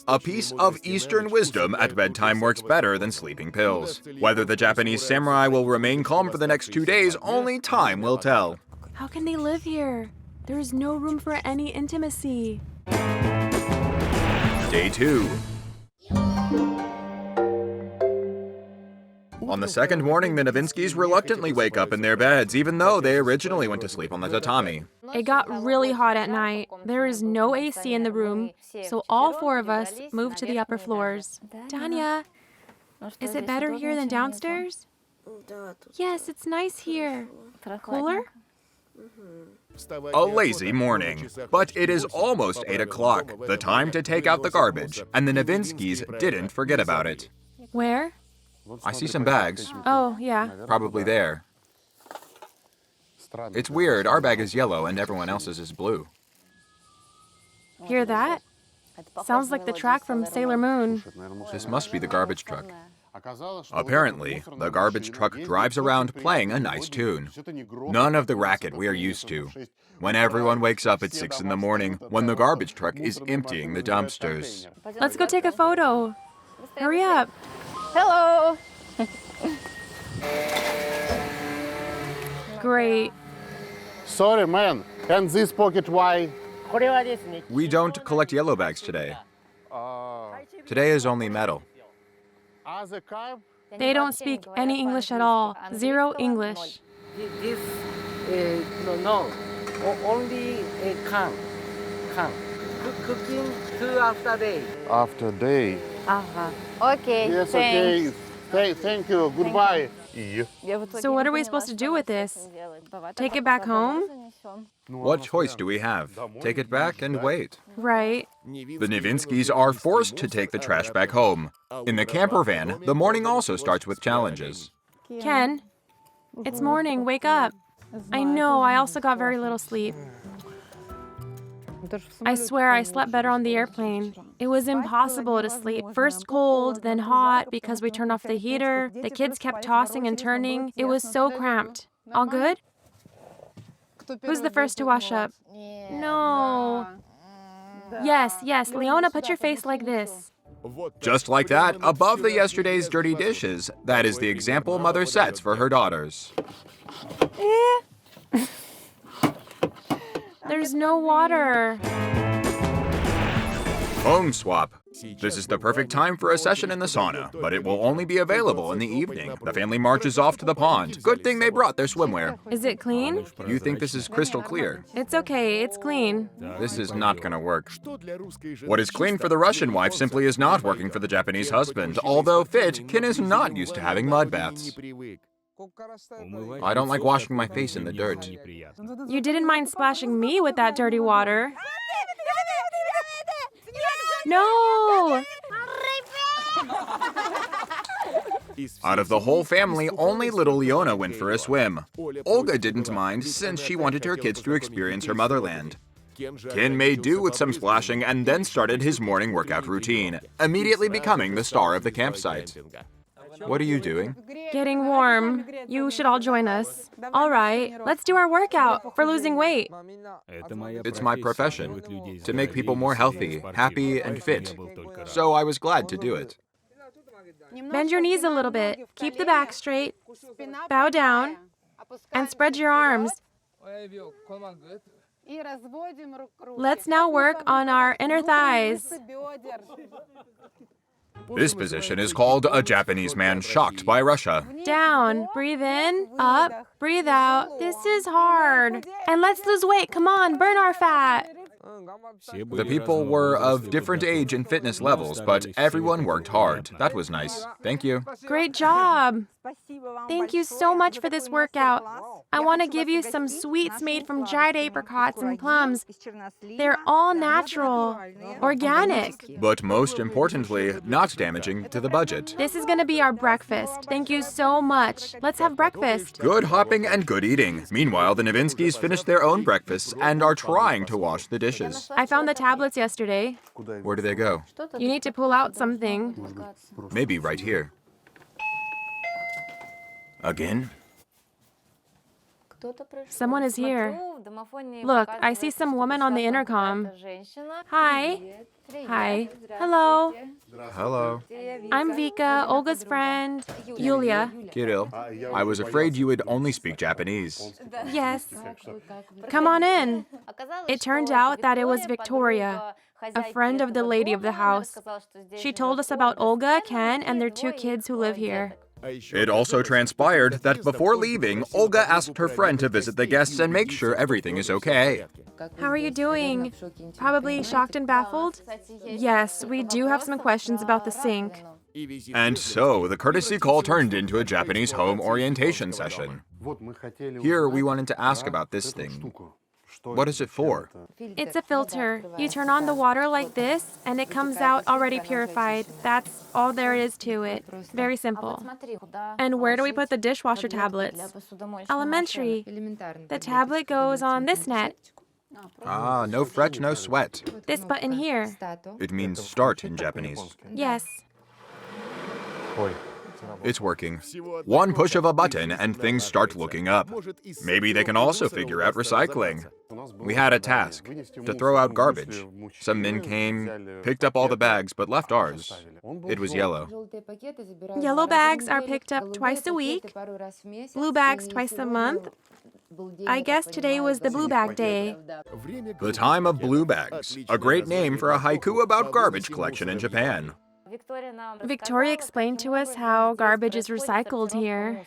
A piece of Eastern wisdom at bedtime works better than sleeping pills. Whether the Japanese samurai will remain calm for the next 2 days, only time will tell. How can they live here? There is no room for any intimacy. Day 2. On the second morning, the Novinskys reluctantly wake up in their beds, even though they originally went to sleep on the tatami. It got really hot at night. There is no AC in the room, so all 4 of us moved to the upper floors. Tanya, is it better here than downstairs? Yes, it's nice here. Cooler? A lazy morning. But it is almost 8 o'clock, the time to take out the garbage, and the Novinskys didn't forget about it. Where? I see some bags, Oh, yeah. probably there. It's weird, our bag is yellow and everyone else's is blue. Hear that? Sounds like the track from Sailor Moon. This must be the garbage truck. Apparently, the garbage truck drives around playing a nice tune. None of the racket we are used to. When everyone wakes up at 6 in the morning, when the garbage truck is emptying the dumpsters. Let's go take a photo. Hurry up. Hello! Great. Sorry, man. And this pocket, why? We don't collect yellow bags today. Today is only metal. Other car? They don't speak any English at all. Zero English. This, only can. Cooking 2 after day. After day. Okay, Yes, thanks. okay. Thank you. Goodbye. So what are we supposed to do with this? Take it back home? What choice do we have? Take it back and wait. Right. The Novinskys are forced to take the trash back home. In the camper van, the morning also starts with challenges. Ken, it's morning. Wake up. I know, I also got very little sleep. I swear I slept better on the airplane. It was impossible to sleep. First cold, then hot because we turned off the heater. The kids kept tossing and turning. It was so cramped. All good? Who's the first to wash up? No. Yes, Leona, put your face like this. Just like that, above the yesterday's dirty dishes, that is the example mother sets for her daughters. There's no water. Home swap. This is the perfect time for a session in the sauna, but it will only be available in the evening. The family marches off to the pond. Good thing they brought their swimwear. Is it clean? You think this is crystal clear? It's okay, it's clean. This is not gonna work. What is clean for the Russian wife simply is not working for the Japanese husband. Although fit, Kin is not used to having mud baths. I don't like washing my face in the dirt. You didn't mind splashing me with that dirty water. No! Out of the whole family, only little Leona went for a swim. Olga didn't mind since she wanted her kids to experience her motherland. Kin made do with some splashing and then started his morning workout routine, immediately becoming the star of the campsite. What are you doing? Getting warm. You should all join us. All right, let's do our workout for losing weight. It's my profession, to make people more healthy, happy, and fit. So I was glad to do it. Bend your knees a little bit. Keep the back straight. Bow down. And spread your arms. Let's now work on our inner thighs. This position is called a Japanese man shocked by Russia. Down. Breathe in. Up. Breathe out. This is hard. And let's lose weight. Come on, burn our fat. The people were of different age and fitness levels, but everyone worked hard. That was nice. Thank you. Great job. Thank you so much for this workout. I want to give you some sweets made from dried apricots and plums. They're all natural, organic. But most importantly, not damaging to the budget. This is going to be our breakfast. Thank you so much. Let's have breakfast. Good hopping and good eating. Meanwhile, the Novinskys finished their own breakfasts and are trying to wash the dishes. I found the tablets yesterday. Where do they go? You need to pull out something. Maybe right here. Again? Someone is here. Look, I see some woman on the intercom. Hi. Hi. Hello. Hello. I'm Vika, Olga's friend, Yulia. Kirill, I was afraid you would only speak Japanese. Yes. Come on in. It turned out that it was Victoria, a friend of the lady of the house. She told us about Olga, Ken, and their 2 kids who live here. It also transpired that before leaving, Olga asked her friend to visit the guests and make sure everything is okay. How are you doing? Probably shocked and baffled? Yes, we do have some questions about the sink. And so, the courtesy call turned into a Japanese home orientation session. Here, we wanted to ask about this thing. What is it for? It's a filter. You turn on the water like this, and it comes out already purified. That's all there is to it. Very simple. And where do we put the dishwasher tablets? Elementary. The tablet goes on this net. Ah, no fret, no sweat. This button here. It means start in Japanese. Yes. It's working. One push of a button and things start looking up. Maybe they can also figure out recycling. We had a task, to throw out garbage. Some men came, picked up all the bags, but left ours. It was yellow. Yellow bags are picked up twice a week. Blue bags twice a month. I guess today was the blue bag day. The time of blue bags, a great name for a haiku about garbage collection in Japan. Victoria explained to us how garbage is recycled here.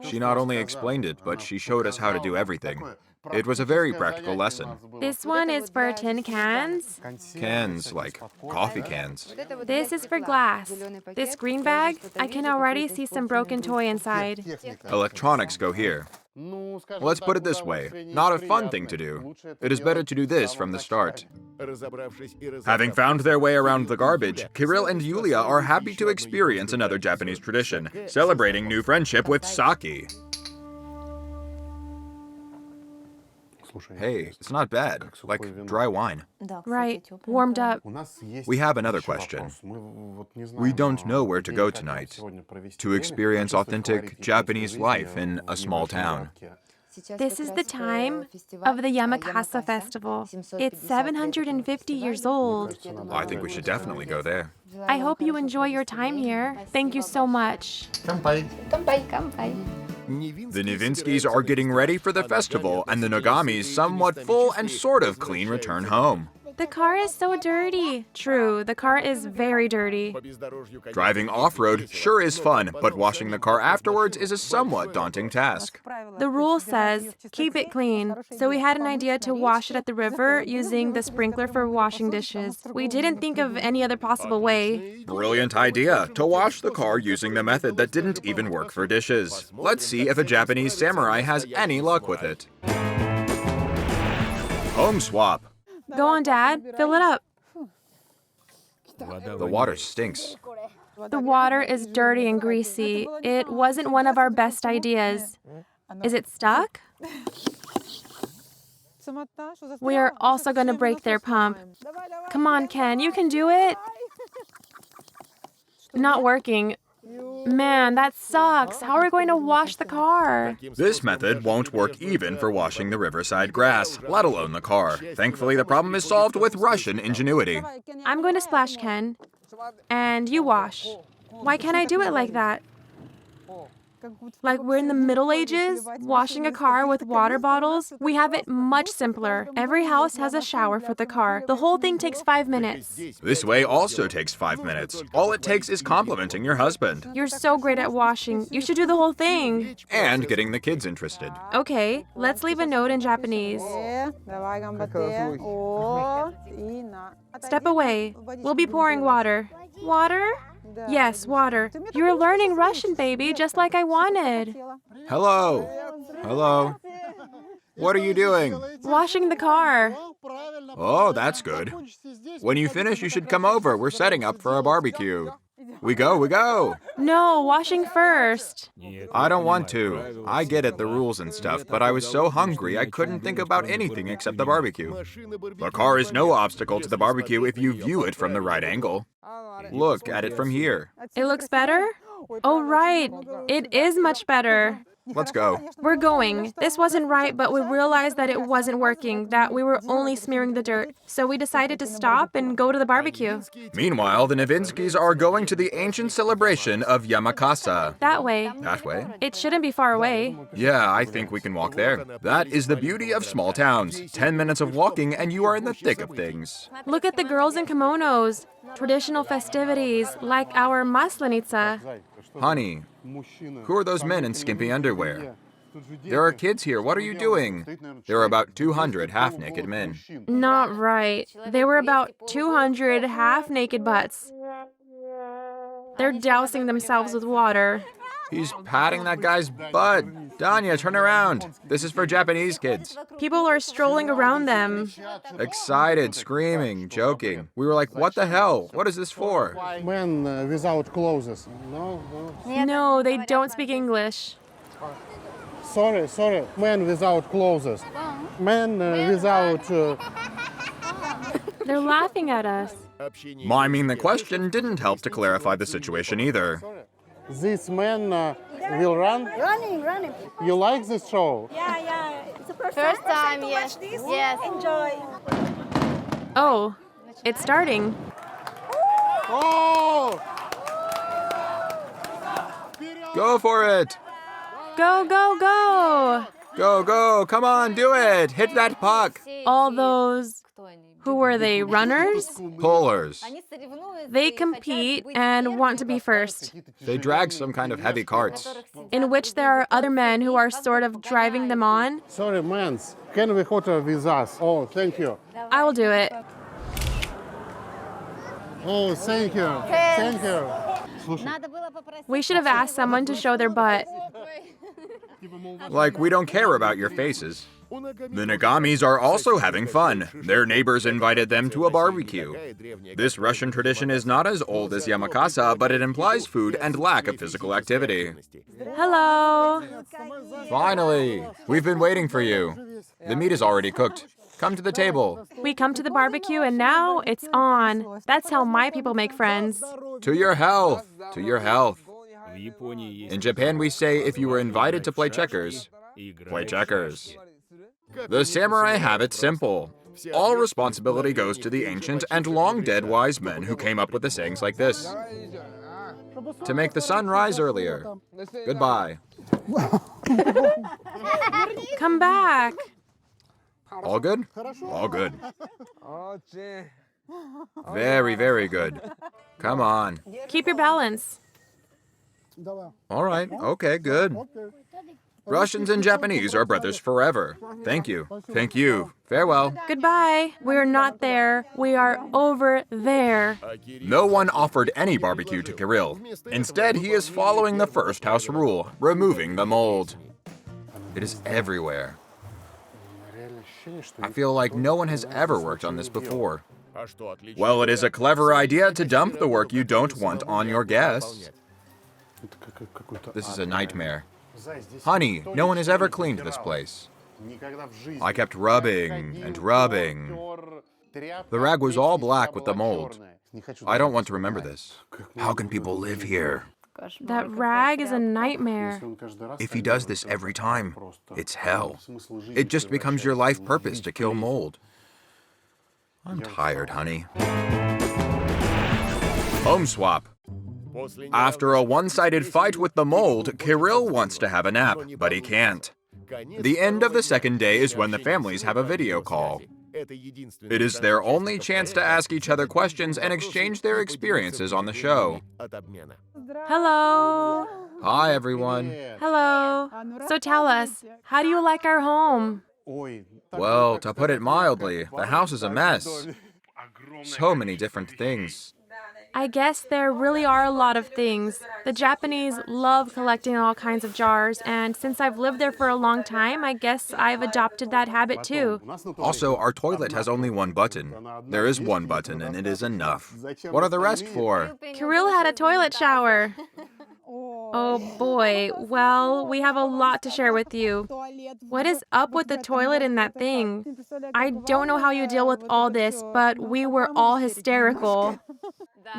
She not only explained it, but she showed us how to do everything. It was a very practical lesson. This one is for tin cans. Cans, like coffee cans. This is for glass. This green bag, I can already see some broken toy inside. Electronics go here. Let's put it this way, not a fun thing to do. It is better to do this from the start. Having found their way around the garbage, Kirill and Yulia are happy to experience another Japanese tradition, celebrating new friendship with sake. Hey, it's not bad, like dry wine. Right, warmed up. We have another question. We don't know where to go tonight to experience authentic Japanese life in a small town. This is the time of the Yamakasa festival. It's 750 years old. I think we should definitely go there. I hope you enjoy your time here. Thank you so much. Kampai, kampai. The Nivinskys are getting ready for the festival, and the Nogami's somewhat full and sort of clean return home. The car is so dirty. True, the car is very dirty. Driving off-road sure is fun, but washing the car afterwards is a somewhat daunting task. The rule says, keep it clean. So we had an idea to wash it at the river using the sprinkler for washing dishes. We didn't think of any other possible way. Brilliant idea, to wash the car using the method that didn't even work for dishes. Let's see if a Japanese samurai has any luck with it. Home swap. Go on, Dad. Fill it up. The water stinks. The water is dirty and greasy. It wasn't one of our best ideas. Is it stuck? We are also going to break their pump. Come on, Ken, you can do it. Not working. Man, that sucks. How are we going to wash the car? This method won't work even for washing the riverside grass, let alone the car. Thankfully, the problem is solved with Russian ingenuity. I'm going to splash, Ken. And you wash. Why can't I do it like that? Like we're in the Middle Ages, washing a car with water bottles? We have it much simpler. Every house has a shower for the car. The whole thing takes 5 minutes. This way also takes 5 minutes. All it takes is complimenting your husband. You're so great at washing. You should do the whole thing. And getting the kids interested. Okay, let's leave a note in Japanese. Step away. We'll be pouring water. Water? Yes, water. You're learning Russian, baby, just like I wanted. Hello. Hello. What are you doing? Washing the car. Oh, that's good. When you finish, you should come over. We're setting up for a barbecue. We go, we go. No, washing first. I don't want to. I get it, the rules and stuff, but I was so hungry I couldn't think about anything except the barbecue. The car is no obstacle to the barbecue if you view it from the right angle. Look at it from here. It looks better? Oh, right. It is much better. Let's go. We're going. This wasn't right, but we realized that it wasn't working, that we were only smearing the dirt. So we decided to stop and go to the barbecue. Meanwhile, the Novinskys are going to the ancient celebration of Yamakasa. That way. That way? It shouldn't be far away. Yeah, I think we can walk there. That is the beauty of small towns. 10 minutes of walking and you are in the thick of things. Look at the girls in kimonos. Traditional festivities, like our maslenitsa. Honey, who are those men in skimpy underwear? There are kids here. What are you doing? There are about 200 half-naked men. Not right. There were about 200 half-naked butts. They're dousing themselves with water. He's patting that guy's butt. Danya, turn around. This is for Japanese kids. People are strolling around them. Excited, screaming, joking. We were like, what the hell? What is this for? Men without clothes. No. No, they don't speak English. Sorry. Men without clothes. Men without... They're laughing at us. Miming the question didn't help to clarify the situation either. These men will run? Running. You like this show? Yeah. It's the first time, yes. Yes. Enjoy. Oh, it's starting. Oh! Go for it. Go, go, go! Go. Come on, do it. Hit that puck. All those, who were they, runners? Pullers. They compete and want to be first, They drag some kind of heavy carts. in which there are other men who are sort of driving them on. Sorry, men. Can we photo with us? Oh, thank you. I will do it. Oh, thank you. Thank you. We should have asked someone to show their butt. Like, we don't care about your faces. The Nagamis are also having fun. Their neighbors invited them to a barbecue. This Russian tradition is not as old as Yamakasa, but it implies food and lack of physical activity. Hello. Finally! We've been waiting for you. The meat is already cooked. Come to the table. We come to the barbecue and now it's on. That's how my people make friends. To your health! To your health. In Japan, we say if you were invited to play checkers, play checkers. The samurai have it simple. All responsibility goes to the ancient and long-dead wise men who came up with the sayings like this. To make the sun rise earlier. Goodbye. Come back. All good? All good. Very, very good. Come on. Keep your balance. All right. Okay, good. Russians and Japanese are brothers forever. Thank you. Thank you. Farewell. Goodbye. We're not there. We are over there. No one offered any barbecue to Kirill. Instead, he is following the first house rule, removing the mold. It is everywhere. I feel like no one has ever worked on this before. Well, it is a clever idea to dump the work you don't want on your guests. This is a nightmare. Honey, no one has ever cleaned this place. I kept rubbing and rubbing. The rag was all black with the mold. I don't want to remember this. How can people live here? That rag is a nightmare. If he does this every time, it's hell. It just becomes your life purpose to kill mold. I'm tired, honey. Home swap. After a one-sided fight with the mold, Kirill wants to have a nap, but he can't. The end of the second day is when the families have a video call. It is their only chance to ask each other questions and exchange their experiences on the show. Hello. Hi, everyone. Hello. So tell us, how do you like our home? Well, to put it mildly, the house is a mess. So many different things. I guess there really are a lot of things. The Japanese love collecting all kinds of jars, and since I've lived there for a long time, I guess I've adopted that habit too. Also, our toilet has only one button. There is one button, and it is enough. What are the rest for? Kirill had a toilet shower. Oh boy, well, we have a lot to share with you. What is up with the toilet in that thing? I don't know how you deal with all this, but we were all hysterical.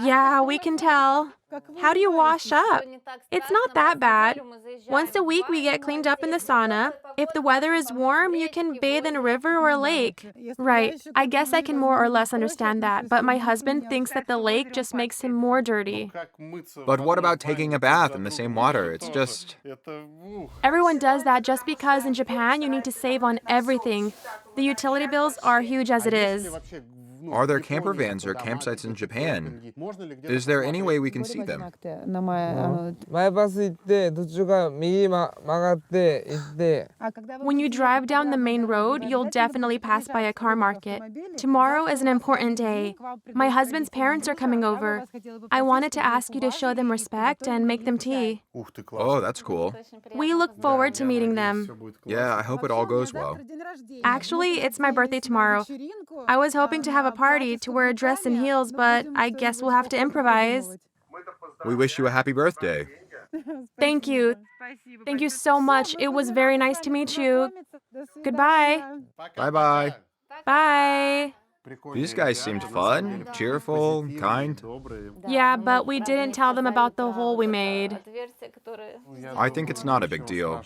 Yeah, we can tell. How do you wash up? It's not that bad. Once a week, we get cleaned up in the sauna. If the weather is warm, you can bathe in a river or a lake. Right. I guess I can more or less understand that, but my husband thinks that the lake just makes him more dirty. But what about taking a bath in the same water? It's just... Everyone does that just because in Japan, you need to save on everything. The utility bills are huge as it is. Are there camper vans or campsites in Japan? Is there any way we can see them? When you drive down the main road, you'll definitely pass by a car market. Tomorrow is an important day. My husband's parents are coming over. I wanted to ask you to show them respect and make them tea. Oh, that's cool. We look forward to meeting them. Yeah, I hope it all goes well. Actually, it's my birthday tomorrow. I was hoping to have a party to wear a dress and heels, but I guess we'll have to improvise. We wish you a happy birthday. Thank you. Thank you so much. It was very nice to meet you. Goodbye. Bye-bye. Bye. These guys seemed fun, cheerful, kind. Yeah, but we didn't tell them about the hole we made. I think it's not a big deal.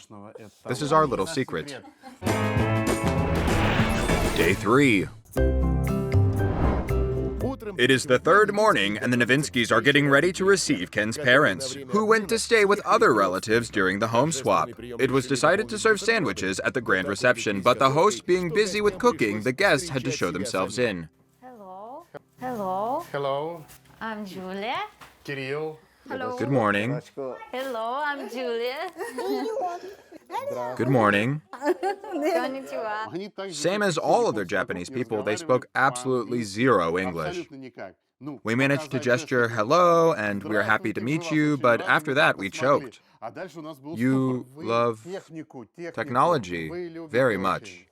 This is our little secret. Day 3. It is the third morning, and the Novinskys are getting ready to receive Ken's parents, who went to stay with other relatives during the home swap. It was decided to serve sandwiches at the grand reception, but the host being busy with cooking, the guests had to show themselves in. Hello. Hello. Hello, I'm Julia. Kirill. Good morning. Hello, I'm Julia. Good morning. Konnichiwa. Same as all other Japanese people, they spoke absolutely zero English. We managed to gesture hello and we're happy to meet you, but after that we choked. You love technology very much.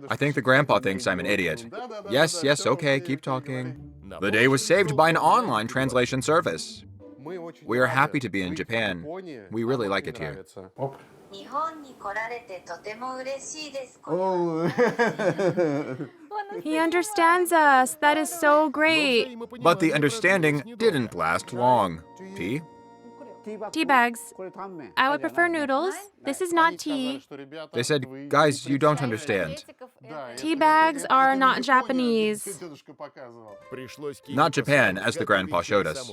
I think the grandpa thinks I'm an idiot. Yes, okay, keep talking. The day was saved by an online translation service. We are happy to be in Japan. We really like it here. He understands us. That is so great. But the understanding didn't last long. Tea? Tea bags. I would prefer noodles. This is not tea. They said, guys, you don't understand. Tea bags are not Japanese. Not Japan, as the grandpa showed us.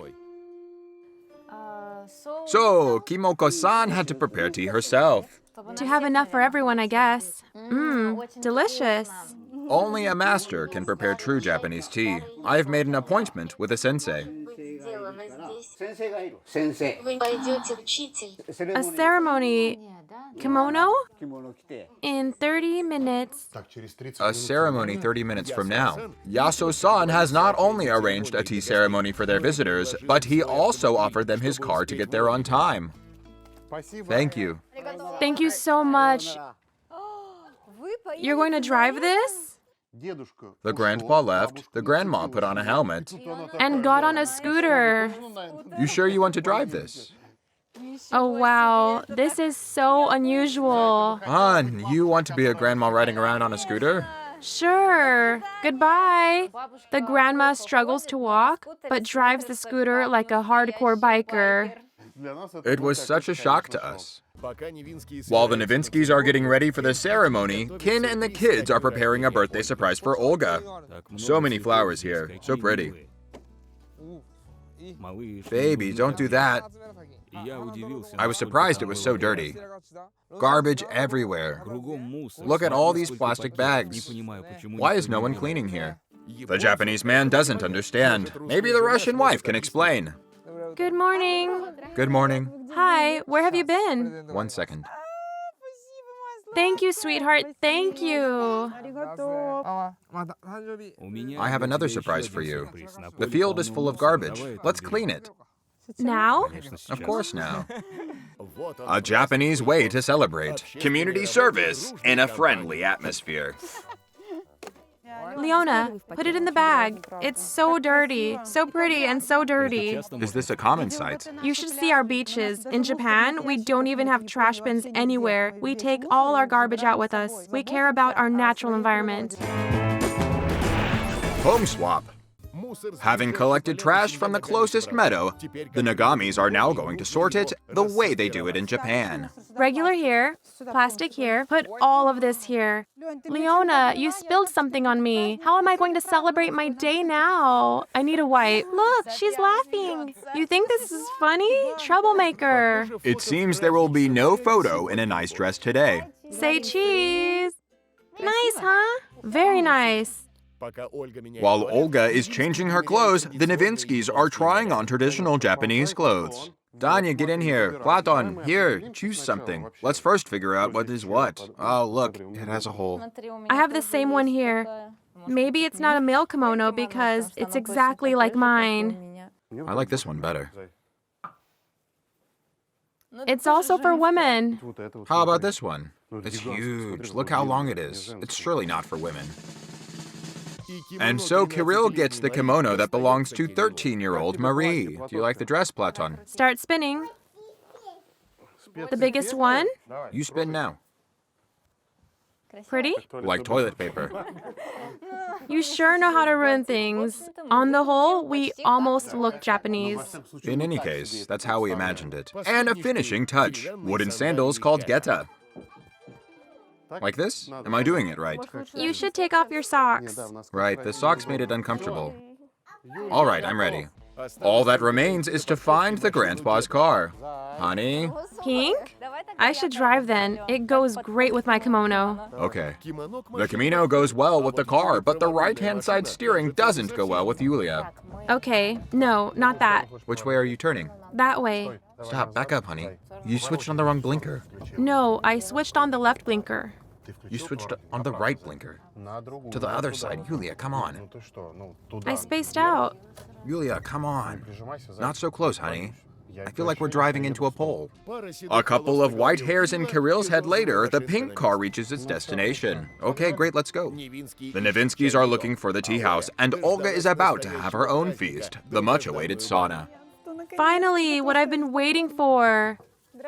So, Kimoko-san had to prepare tea herself. To have enough for everyone, I guess. Delicious. Only a master can prepare true Japanese tea. I have made an appointment with a sensei. A ceremony. Kimono? In 30 minutes. A ceremony 30 minutes from now. Yaso-san has not only arranged a tea ceremony for their visitors, but he also offered them his car to get there on time. Thank you. Thank you so much. You're going to drive this? The grandpa left, the grandma put on a helmet. And got on a scooter. You sure you want to drive this? Oh, wow. This is so unusual. Hon, you want to be a grandma riding around on a scooter? Sure. Goodbye. The grandma struggles to walk, but drives the scooter like a hardcore biker. It was such a shock to us. While the Novinskys are getting ready for the ceremony, Ken and the kids are preparing a birthday surprise for Olga. So many flowers here, so pretty. Baby, don't do that. I was surprised it was so dirty. Garbage everywhere. Look at all these plastic bags. Why is no one cleaning here? The Japanese man doesn't understand. Maybe the Russian wife can explain. Good morning. Good morning. Hi, where have you been? 1 second. Thank you, sweetheart. Thank you. I have another surprise for you. The field is full of garbage. Let's clean it. Now? Of course now. A Japanese way to celebrate. Community service in a friendly atmosphere. Leona, put it in the bag. It's so dirty, so pretty and so dirty. Is this a common sight? You should see our beaches. In Japan, we don't even have trash bins anywhere. We take all our garbage out with us. We care about our natural environment. Home swap. Having collected trash from the closest meadow, the Nagamis are now going to sort it the way they do it in Japan. Regular here, plastic here, put all of this here. Leona, you spilled something on me. How am I going to celebrate my day now? I need a wipe. Look, she's laughing. You think this is funny? Troublemaker. It seems there will be no photo in a nice dress today. Say cheese. Nice, huh? Very nice. While Olga is changing her clothes, the Novinskys are trying on traditional Japanese clothes. Danya, get in here. Platon, here, choose something. Let's first figure out what is what. Oh, look, it has a hole. I have the same one here. Maybe it's not a male kimono because it's exactly like mine. I like this one better. It's also for women. How about this one? It's huge. Look how long it is. It's surely not for women. And so Kirill gets the kimono that belongs to 13-year-old Marie. Do you like the dress, Platon? Start spinning. The biggest one? You spin now. Pretty? Like toilet paper. You sure know how to ruin things. On the whole, we almost look Japanese. In any case, that's how we imagined it. And a finishing touch. Wooden sandals called geta. Like this? Am I doing it right? You should take off your socks. Right, the socks made it uncomfortable. All right, I'm ready. All that remains is to find the grandpa's car. Honey? Pink? I should drive then. It goes great with my kimono. Okay. The kimono goes well with the car, but the right-hand side steering doesn't go well with Yulia. Okay, no, not that. Which way are you turning? That way. Stop, back up, honey. You switched on the wrong blinker. No, I switched on the left blinker. You switched on the right blinker. To the other side, Yulia, come on. I spaced out. Yulia, come on. Not so close, honey. I feel like we're driving into a pole. A couple of white hairs in Kirill's head later, the pink car reaches its destination. Okay, great, let's go. The Novinskys are looking for the tea house, and Olga is about to have her own feast, the much-awaited sauna. Finally, what I've been waiting for.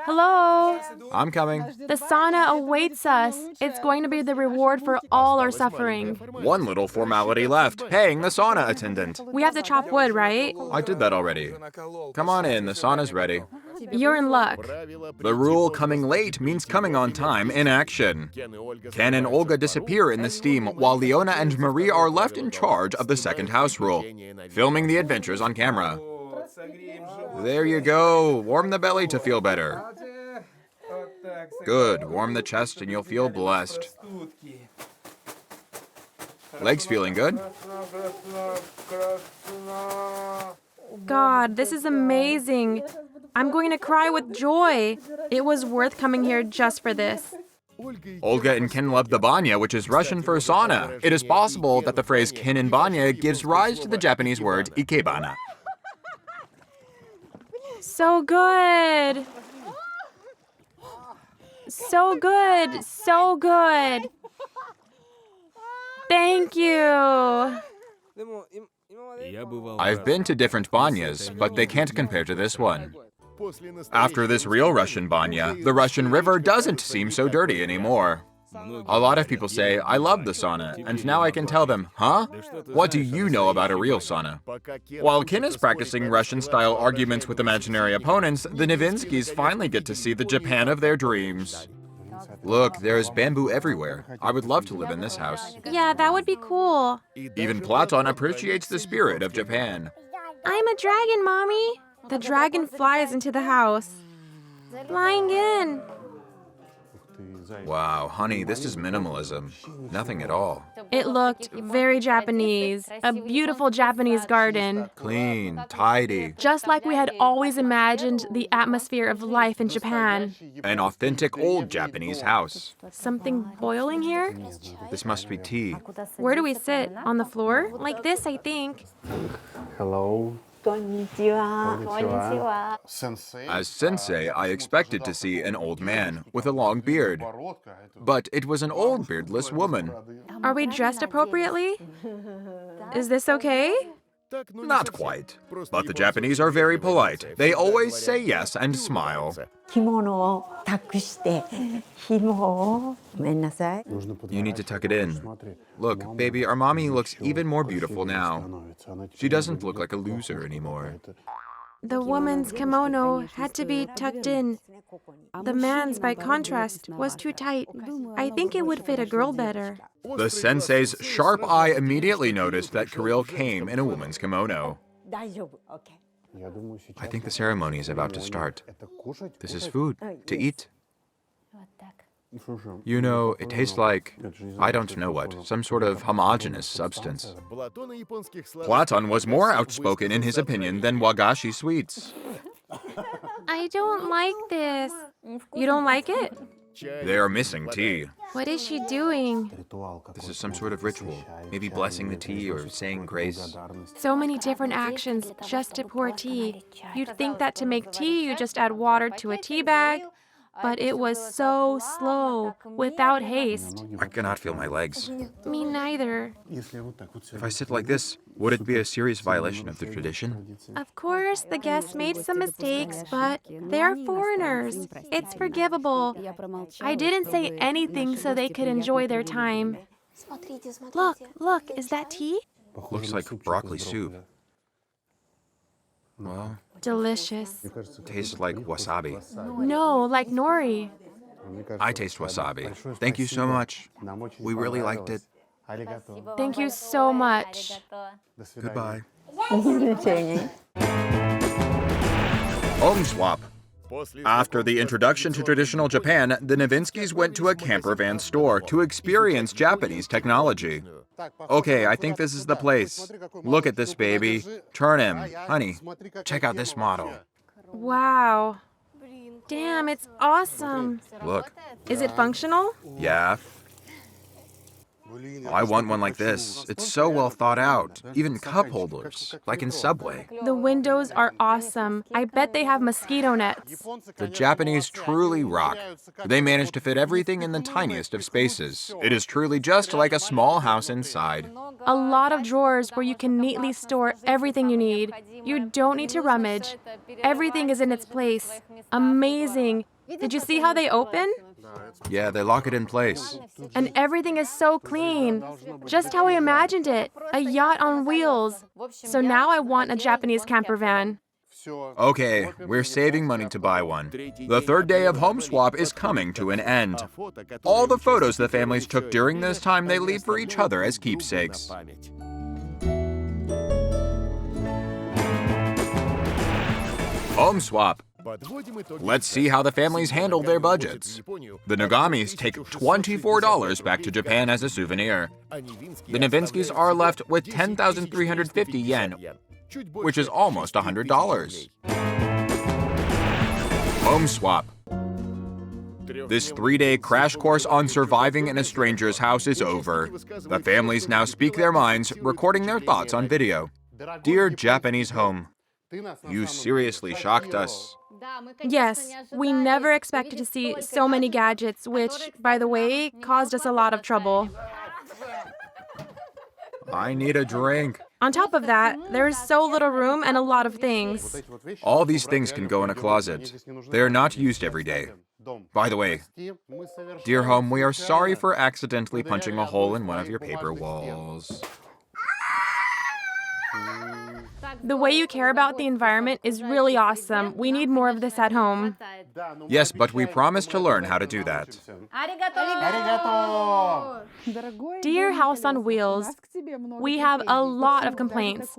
Hello? I'm coming. The sauna awaits us. It's going to be the reward for all our suffering. One little formality left, paying the sauna attendant. We have to chop wood, right? I did that already. Come on in, the sauna's ready. You're in luck. The rule coming late means coming on time in action. Ken and Olga disappear in the steam, while Leona and Marie are left in charge of the second house rule, filming the adventures on camera. There you go. Warm the belly to feel better. Good. Warm the chest and you'll feel blessed. Legs feeling good? God, this is amazing. I'm going to cry with joy. It was worth coming here just for this. Olga and Ken love the banya, which is Russian for sauna. It is possible that the phrase ken in banya gives rise to the Japanese word ikebana. So good. So good. So good. Thank you. I've been to different banyas, but they can't compare to this one. After this real Russian banya, the Russian river doesn't seem so dirty anymore. A lot of people say, I love the sauna, and now I can tell them, huh? What do you know about a real sauna? While Ken is practicing Russian-style arguments with imaginary opponents, the Novinskys finally get to see the Japan of their dreams. Look, there's bamboo everywhere. I would love to live in this house. Yeah, that would be cool. Even Platon appreciates the spirit of Japan. I'm a dragon, Mommy. The dragon flies into the house. Flying in. Wow, honey, this is minimalism. Nothing at all. It looked very Japanese. A beautiful Japanese garden. Clean, tidy. Just like we had always imagined the atmosphere of life in Japan. An authentic old Japanese house. Something boiling here? This must be tea. Where do we sit? On the floor? Like this, I think. Hello. Konnichiwa. Sensei. As sensei, I expected to see an old man with a long beard. But it was an old beardless woman. Are we dressed appropriately? Is this okay? Not quite. But the Japanese are very polite. They always say yes and smile. 着物を託して紐をごめんなさい You need to tuck it in. Look, baby, our mommy looks even more beautiful now. She doesn't look like a loser anymore. The woman's kimono had to be tucked in. The man's, by contrast, was too tight. I think it would fit a girl better. The sensei's sharp eye immediately noticed that Kirill came in a woman's kimono. 大丈夫 OK I think the ceremony is about to start. This is food to eat. You know, it tastes like, I don't know what, some sort of homogeneous substance. Platon was more outspoken in his opinion than wagashi sweets. I don't like this. You don't like it? They are missing tea. What is she doing? This is some sort of ritual, maybe blessing the tea or saying grace. So many different actions just to pour tea. You'd think that to make tea, you just add water to a tea bag. But it was so slow, without haste. I cannot feel my legs. Me neither. If I sit like this, would it be a serious violation of the tradition? Of course, the guests made some mistakes, but they're foreigners. It's forgivable. I didn't say anything so they could enjoy their time. Look, is that tea? Looks like broccoli soup. Well, Delicious. tastes like wasabi. No, like nori. I taste wasabi. Thank you so much. We really liked it. Thank you so much. Goodbye. Home swap. After the introduction to traditional Japan, the Novinskys went to a camper van store to experience Japanese technology. Okay, I think this is the place. Look at this baby. Turn him. Honey, check out this model. Wow. Damn, it's awesome. Look. Is it functional? Yeah. I want one like this. It's so well thought out. Even cup holders, like in Subway. The windows are awesome. I bet they have mosquito nets. The Japanese truly rock. They manage to fit everything in the tiniest of spaces. It is truly just like a small house inside. A lot of drawers where you can neatly store everything you need. You don't need to rummage. Everything is in its place. Amazing. Did you see how they open? Yeah, they lock it in place. And everything is so clean. Just how I imagined it. A yacht on wheels. So now I want a Japanese camper van. Okay, we're saving money to buy one. The third day of home swap is coming to an end. All the photos the families took during this time they leave for each other as keepsakes. Home swap. Let's see how the families handle their budgets. The Nagamis take $24 back to Japan as a souvenir. The Novinskys are left with 10,350 yen, which is almost $100. Home swap. This 3-day crash course on surviving in a stranger's house is over. The families now speak their minds, recording their thoughts on video. Dear Japanese home, you seriously shocked us. Yes, we never expected to see so many gadgets, which, by the way, caused us a lot of trouble. I need a drink. On top of that, there is so little room and a lot of things. All these things can go in a closet. They are not used every day. By the way, dear home, we are sorry for accidentally punching a hole in one of your paper walls. The way you care about the environment is really awesome. We need more of this at home. Yes, but we promise to learn how to do that. Dear House on Wheels, we have a lot of complaints.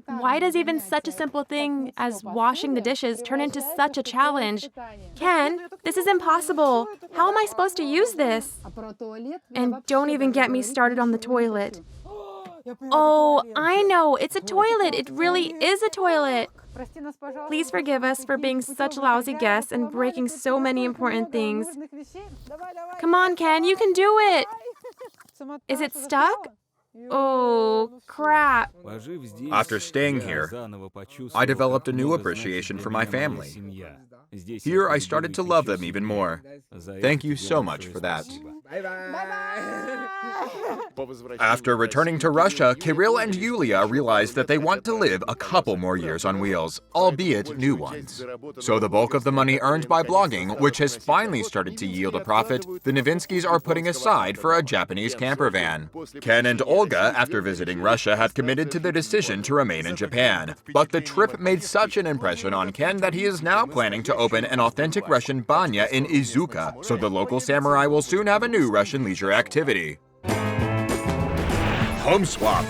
Why does even such a simple thing as washing the dishes turn into such a challenge? Ken, this is impossible. How am I supposed to use this? And don't even get me started on the toilet. Oh, I know, it's a toilet. It really is a toilet. Please forgive us for being such lousy guests and breaking so many important things. Come on, Ken, you can do it. Is it stuck? Oh, crap. After staying here, I developed a new appreciation for my family. Here, I started to love them even more. Thank you so much for that. After returning to Russia, Kirill and Yulia realized that they want to live a couple more years on wheels, albeit new ones. So the bulk of the money earned by blogging, which has finally started to yield a profit, the Novinskys are putting aside for a Japanese camper van. Ken and Olga, after visiting Russia, have committed to the decision to remain in Japan. But the trip made such an impression on Ken that he is now planning to open an authentic Russian banya in Iizuka, so the local samurai will soon have a new Russian leisure activity. Home swap.